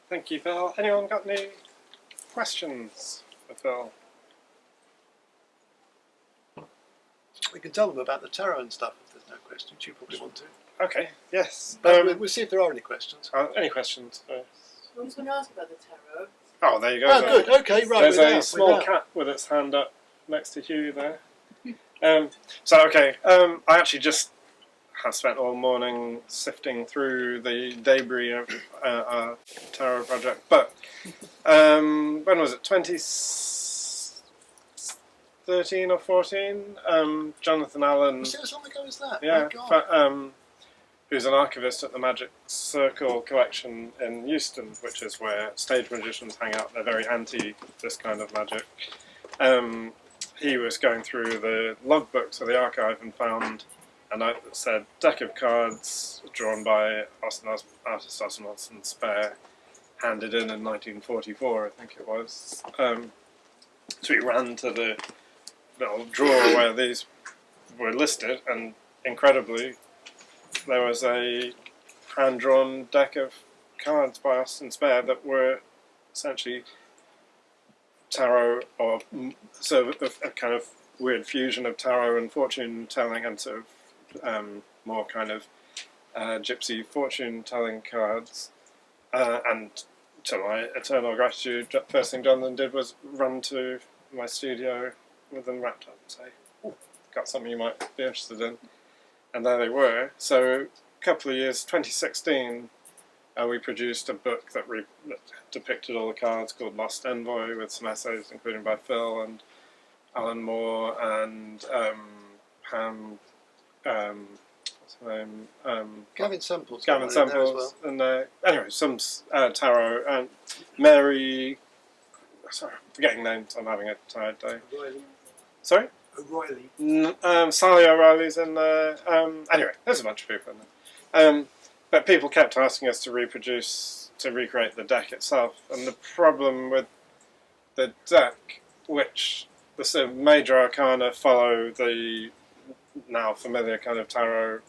Thank you, Phil. Anyone got any questions for Phil? We can tell them about the tarot and stuff if there's no questions. You probably want to. Okay, yes. We'll see if there are any questions. Any questions first? I was going to ask about the tarot. Oh, there you go. Oh, good. Okay, right. There's a small cat with its hand up next to Hugh there. I actually just have spent all morning sifting through the debris of our tarot project. But when was it? 2013 or 14? Jonathan Allen. Was it as long ago as that? Yeah. My God. Who's an archivist at the Magic Circle collection in Euston, which is where stage magicians hang out. They're very anti this kind of magic. He was going through the logbooks of the archive and found a note that said deck of cards drawn by artist Austin Osman Spare, handed in 1944, I think it was. So he ran to the little drawer where these were listed, and incredibly, there was a hand-drawn deck of cards by Austin Spare that were essentially tarot, or so a kind of weird fusion of tarot and fortune telling, and sort of more kind of gypsy fortune telling cards. And to my eternal gratitude, first thing Jonathan did was run to my studio with them wrapped up and say, "Oh, got something you might be interested in." And there they were. So a couple of years, 2016, we produced a book that depicted all the cards called Lost Envoy, with some essays including by Phil and Alan Moore and Pam, what's her name? Gavin Semple's Gavin got one in there as Semple's. well. And anyway, some tarot, and Mary, sorry, I'm forgetting names, I'm having a tired day. O'Reilly. Sorry? O'Reilly. Sally O'Reilly's in there. Anyway, there's a bunch of people in there. But people kept asking us to recreate the deck itself. And the problem with the deck, which the sort of major arcana follow the now familiar kind of tarot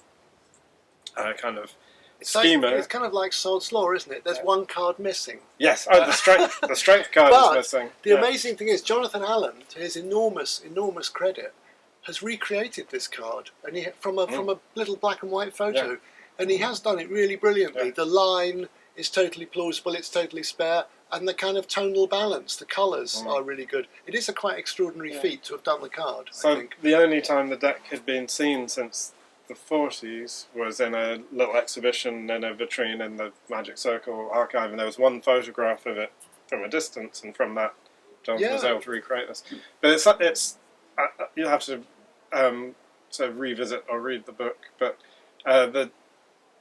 kind of schema. It's kind of like Sod's Law, isn't it? There's one card missing. Yes, the strength card But is missing. The amazing thing is, Jonathan Allen, to his enormous credit, has recreated this card, and from a little black and white photo, and he has done it really brilliantly. Yeah. The line is totally plausible, it's totally Spare, and the kind of tonal balance, the colours are really good. It is a quite extraordinary feat to have done the card, So I think. the only time the deck had been seen since the 40s was in a little exhibition in a vitrine in the Magic Circle archive, and there was one photograph of it from a distance, and from that Jonathan was able to recreate this. But it's you have to sort of revisit or read the book, but The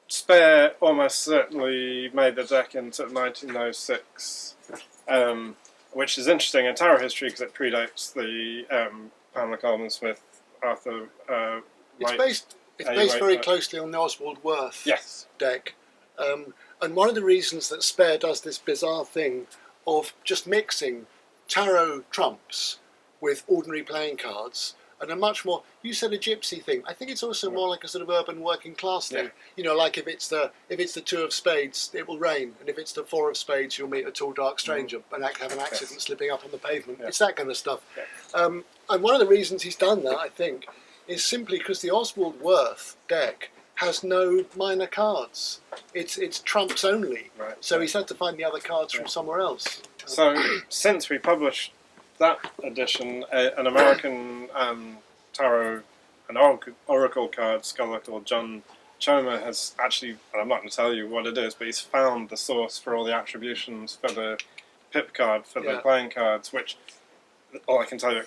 Spare almost certainly made the deck in sort of 1906, which is interesting in tarot history because it predates the Pamela Coleman Smith, Arthur. It's based very closely on the Oswald Worth deck. And one of the reasons that Spare does this bizarre thing of just mixing tarot trumps with ordinary playing cards, and a much more, you said a gypsy thing, I think it's also more like a sort of urban working class thing. Yeah. You know, like if it's the two of spades, it will rain, and if it's the four of spades, you'll meet a tall dark stranger and have an accident slipping up on the pavement. It's that kind of stuff. And one of the reasons he's done that, I think, is simply because the Oswald Worth deck has no minor cards. It's trumps only. Right. So he's had to find the other cards from somewhere else. So since we published that edition, an American tarot and oracle card scholar called John Choma has actually, and I'm not going to tell you what it is, but he's found the source for all the attributions for the pip card, for the playing cards, which, all I can tell you,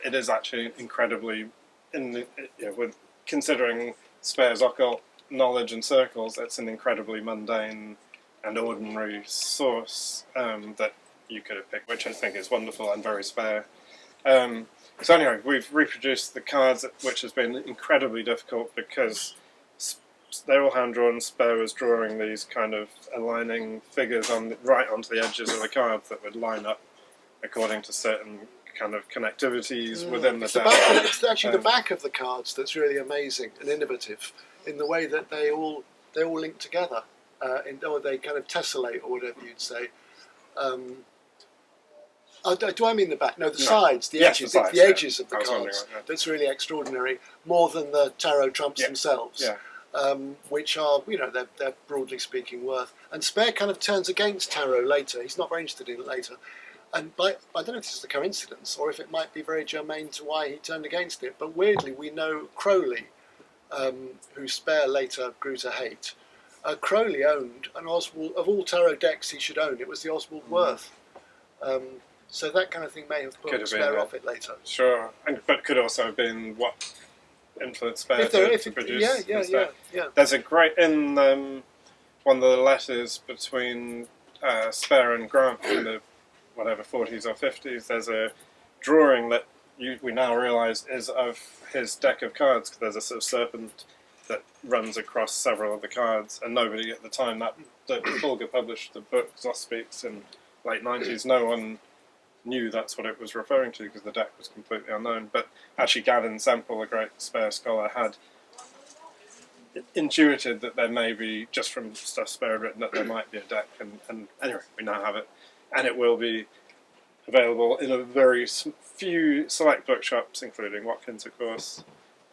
it is actually incredibly, with considering Spare's occult knowledge and circles, it's an incredibly mundane and ordinary source that you could have picked, which I think is wonderful and very Spare. So anyway, we've reproduced the cards, which has been incredibly difficult because they're all hand-drawn. Spare was drawing these kind of aligning figures right onto the edges of the cards that would line up according to certain kind of connectivities within the deck. It's actually the back of the cards that's really amazing and innovative in the way that they all link together, or they kind of tessellate, or whatever you'd say. Do I mean the back? No, the sides, the edges. It's the edges of the cards that's really extraordinary, more than the tarot trumps themselves, which are, they're broadly speaking Worth. And Spare kind of turns against tarot later. He's not very interested in it later. And I don't know if this is a coincidence or if it might be very germane to why he turned against it, but weirdly we know Crowley, who Spare later grew to hate. Crowley owned an Oswald, of all tarot decks he should own, it was the Oswald Worth. So that kind of thing may have put Spare off it later. Sure, but could also have been what influenced Spare to produce this deck. There's a great, in one of the letters between Spare and Grant in the 40s or 50s, there's a drawing that we now realise is of his deck of cards, because there's a sort of serpent that runs across several of the cards, and nobody at the time that Fulger published the book Zoss Speaks in late 90s, no one knew that's what it was referring to because the deck was completely unknown. But actually Gavin Semple, a great Spare scholar, had intuited that there may be, just from stuff Spare had written, that there might be a deck, and anyway, we now have it, and it will be available in a very few select bookshops, including Watkins, of course,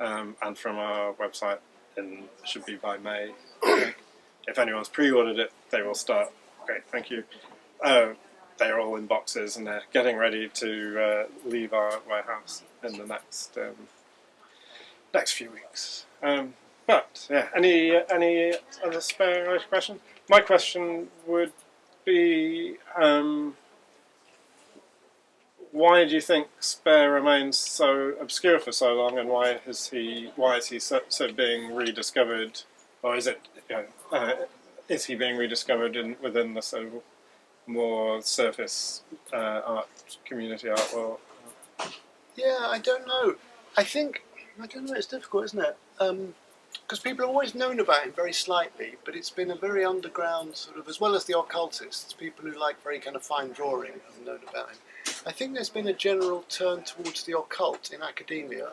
and from our website, and should be by May. If anyone's pre-ordered it, they will start. Great, thank you. They're all in boxes, and they're getting ready to leave our warehouse in the next few weeks. But yeah, any other Spare questions? My question would be, why do you think Spare remains so obscure for so long, and why is he so being rediscovered, or is he being rediscovered within the sort of more surface community art world? Yeah, I don't know. I don't know, it's difficult, isn't it? Because people have always known about him very slightly, but it's been a very underground sort of, as well as the occultists, people who like very kind of fine drawing have known about him. I think there's been a general turn towards the occult in academia,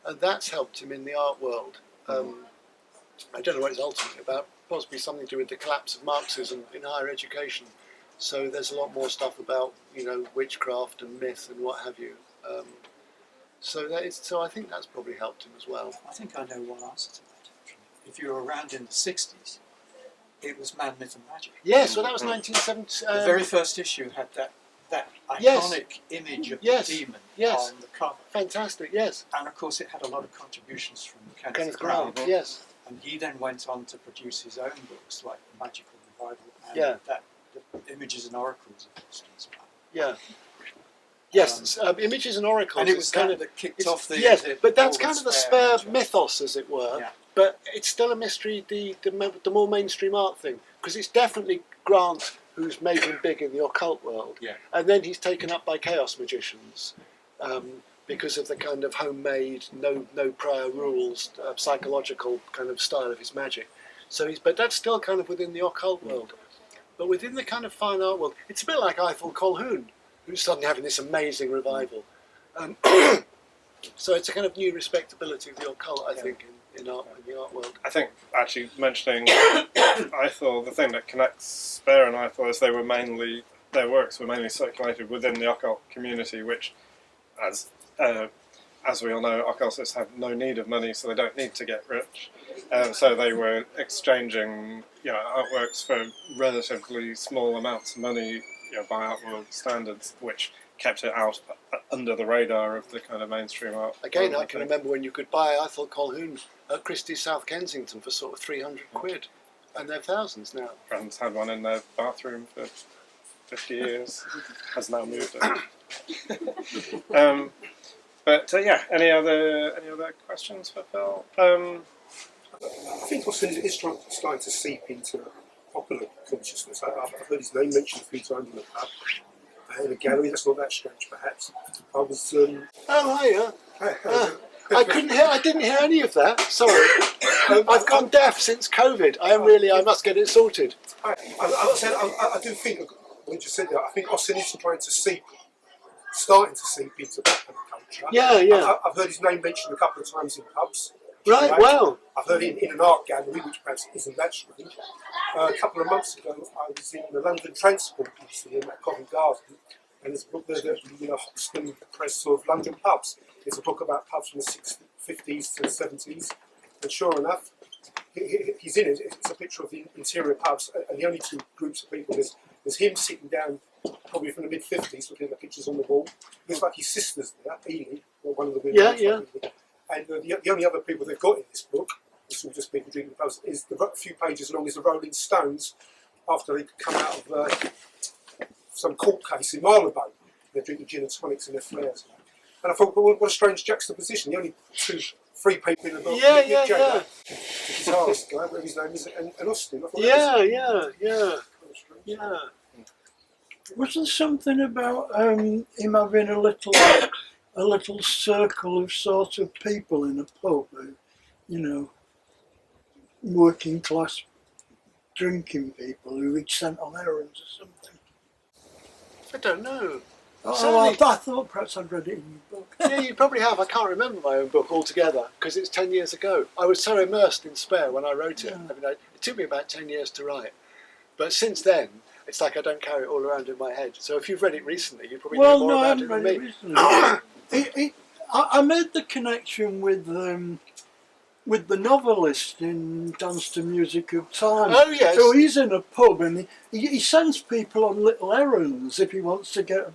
and that's helped him in the art world. I don't know what it's ultimately about, possibly something to do with the collapse of Marxism in higher education. So there's a lot more stuff about, witchcraft and myth and what have you. So I think that's probably helped him as well. I think I know one answer to that, actually. If you were around in the 60s, it was Man, Myth and Magic. Yes, well that was 1970. The very first issue had that iconic image of the demon on the cover. Fantastic, yes. And of course it had a lot of contributions from Kenneth Grant, yes. And he then went on to produce his own books, like The Magical Revival, and the Images and Oracles of Boston as well. Yeah. Yes, Images and Oracles. And it was kind of that kicked off the... Yes, but that's kind of the Spare mythos, as it were. Yeah. but it's still a mystery, the more mainstream art thing, because it's definitely Grant who's made him big in the occult world, and then he's taken up by chaos magicians because of the kind of homemade, no prior rules, psychological kind of style of his magic. So but that's still kind of within the occult world. But within the kind of fine art world, it's a bit like Eiffel Colquhoun, who's suddenly having this amazing revival. So it's a kind of new respectability of the occult, I think, in the art world. I think, actually, mentioning Eiffel, the thing that connects Spare and Eiffel is their works were mainly circulated within the occult community, which, as we all know, occultists have no need of money, so they don't need to get rich. So they were exchanging, artworks for relatively small amounts of money, by art world standards, which kept it out under the radar of the kind of mainstream art. Again, I can remember when you could buy Eiffel Colquhoun at Christie's South Kensington for sort of 300 quid, and they're thousands now. Friends had one in their bathroom for 50 years, has now moved it. Any other questions for Phil? I think Austin is starting to seep into popular consciousness. I've heard his name mentioned a few times in the pub. In a gallery, that's not that strange, perhaps. I was. Oh, hiya. I didn't hear any of that. Sorry. I've gone deaf since COVID. I must get it sorted. I do think, when you just said that, I think Austin is starting to seep into popular culture. Yeah. I've heard his name mentioned a couple of times in pubs. Right, wow. I've heard it in an art gallery, which perhaps isn't that strange. A couple of months ago, I was in the London Transport Museum at Covent Garden, and there's a book there, the Austin Press of London pubs. It's a book about pubs from the 50s to the 70s, and sure enough, he's in it. It's a picture of the interior pubs, and the only two groups of people, there's him sitting down, probably from the mid-50s, looking at the pictures on the wall. Looks like his sister's there, Ely, or one of the women. Yeah. And the only other people they've got in this book, this will just people drinking pubs, is a few pages long, is the Rolling Stones, after they come out of some court case in Marylebone. They're drinking gin and tonics in their flares. And I thought, well, what a strange juxtaposition. The only three people in the book. Yeah. The guitarist guy, whatever his name is, and Austin. I thought Yeah. Was there something about him having a little circle of sort of people in a pub, working class drinking people who he'd sent on errands or something? I don't know. I thought perhaps I'd read it in your book. Yeah, you probably have. I can't remember my own book altogether because it's 10 years ago. I was so immersed in Spare when I wrote it. Yeah. It took me about 10 years to write. But since then, it's like I don't carry it all around in my head. So if you've read it recently, you probably know more about it than me. Recently. I made the connection with the novelist in Dance to Music of Time. Oh, yes. So he's in a pub and he sends people on little errands if he wants to get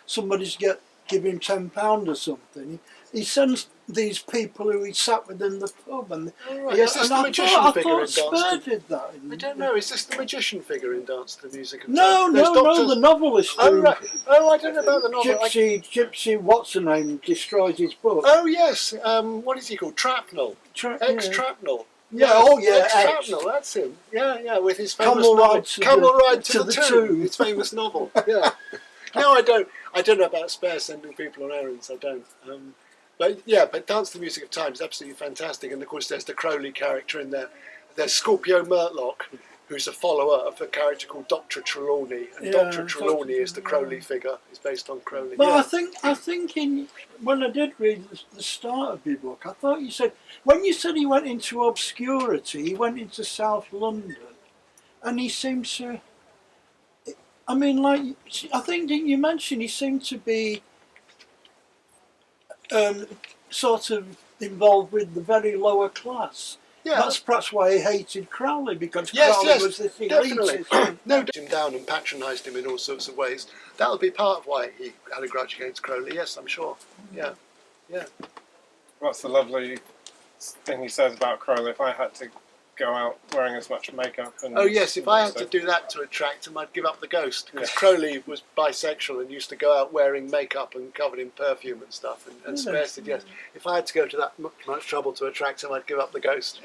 somebody to give him £10 or something. He sends these people who he sat with in the pub. And Is this the magician figure in Dance Spare to... did that. I don't know. Is this the magician figure in Dance to Music of Time? No, the novelist. Oh, right. Oh, I don't know about the novel. Gypsy, what's her name, destroys his book. Oh, yes. What is he called? Trapnel. Ex-Trapnel. Yeah, Ex-Trapnel, that's him. Yeah, with his famous novel. Camel Ride to the Tomb. His famous novel. Yeah. No, I don't. I don't know about Spare sending people on errands. I don't. But Dance to the Music of Time is absolutely fantastic. And of course, there's the Crowley character in there. There's Scorpio Murtlock, who's a follower of a character called Dr. Trelawney. And Dr. Trelawney is the Crowley figure. It's based on Crowley. But I think when I did read the start of your book, I thought you said, when you said he went into obscurity, he went into South London, and he seemed to. I mean, I think didn't you mention he seemed to be sort of involved with the very lower class. Yeah. That's perhaps why he hated Crowley, because Crowley was this elitist. No, him down and patronised him in all sorts of ways. That'll be part of why he had a grudge against Crowley, yes, I'm sure. Yeah. What's the lovely thing he says about Crowley? If I had to go out wearing as much makeup. And Oh yes, if I had to stuff. do that to attract him, I'd give up the ghost. Because Crowley was bisexual and used to go out wearing makeup and covered in perfume and stuff. And Spare said yes. If I had to go to that much trouble to attract him, I'd give up the ghost.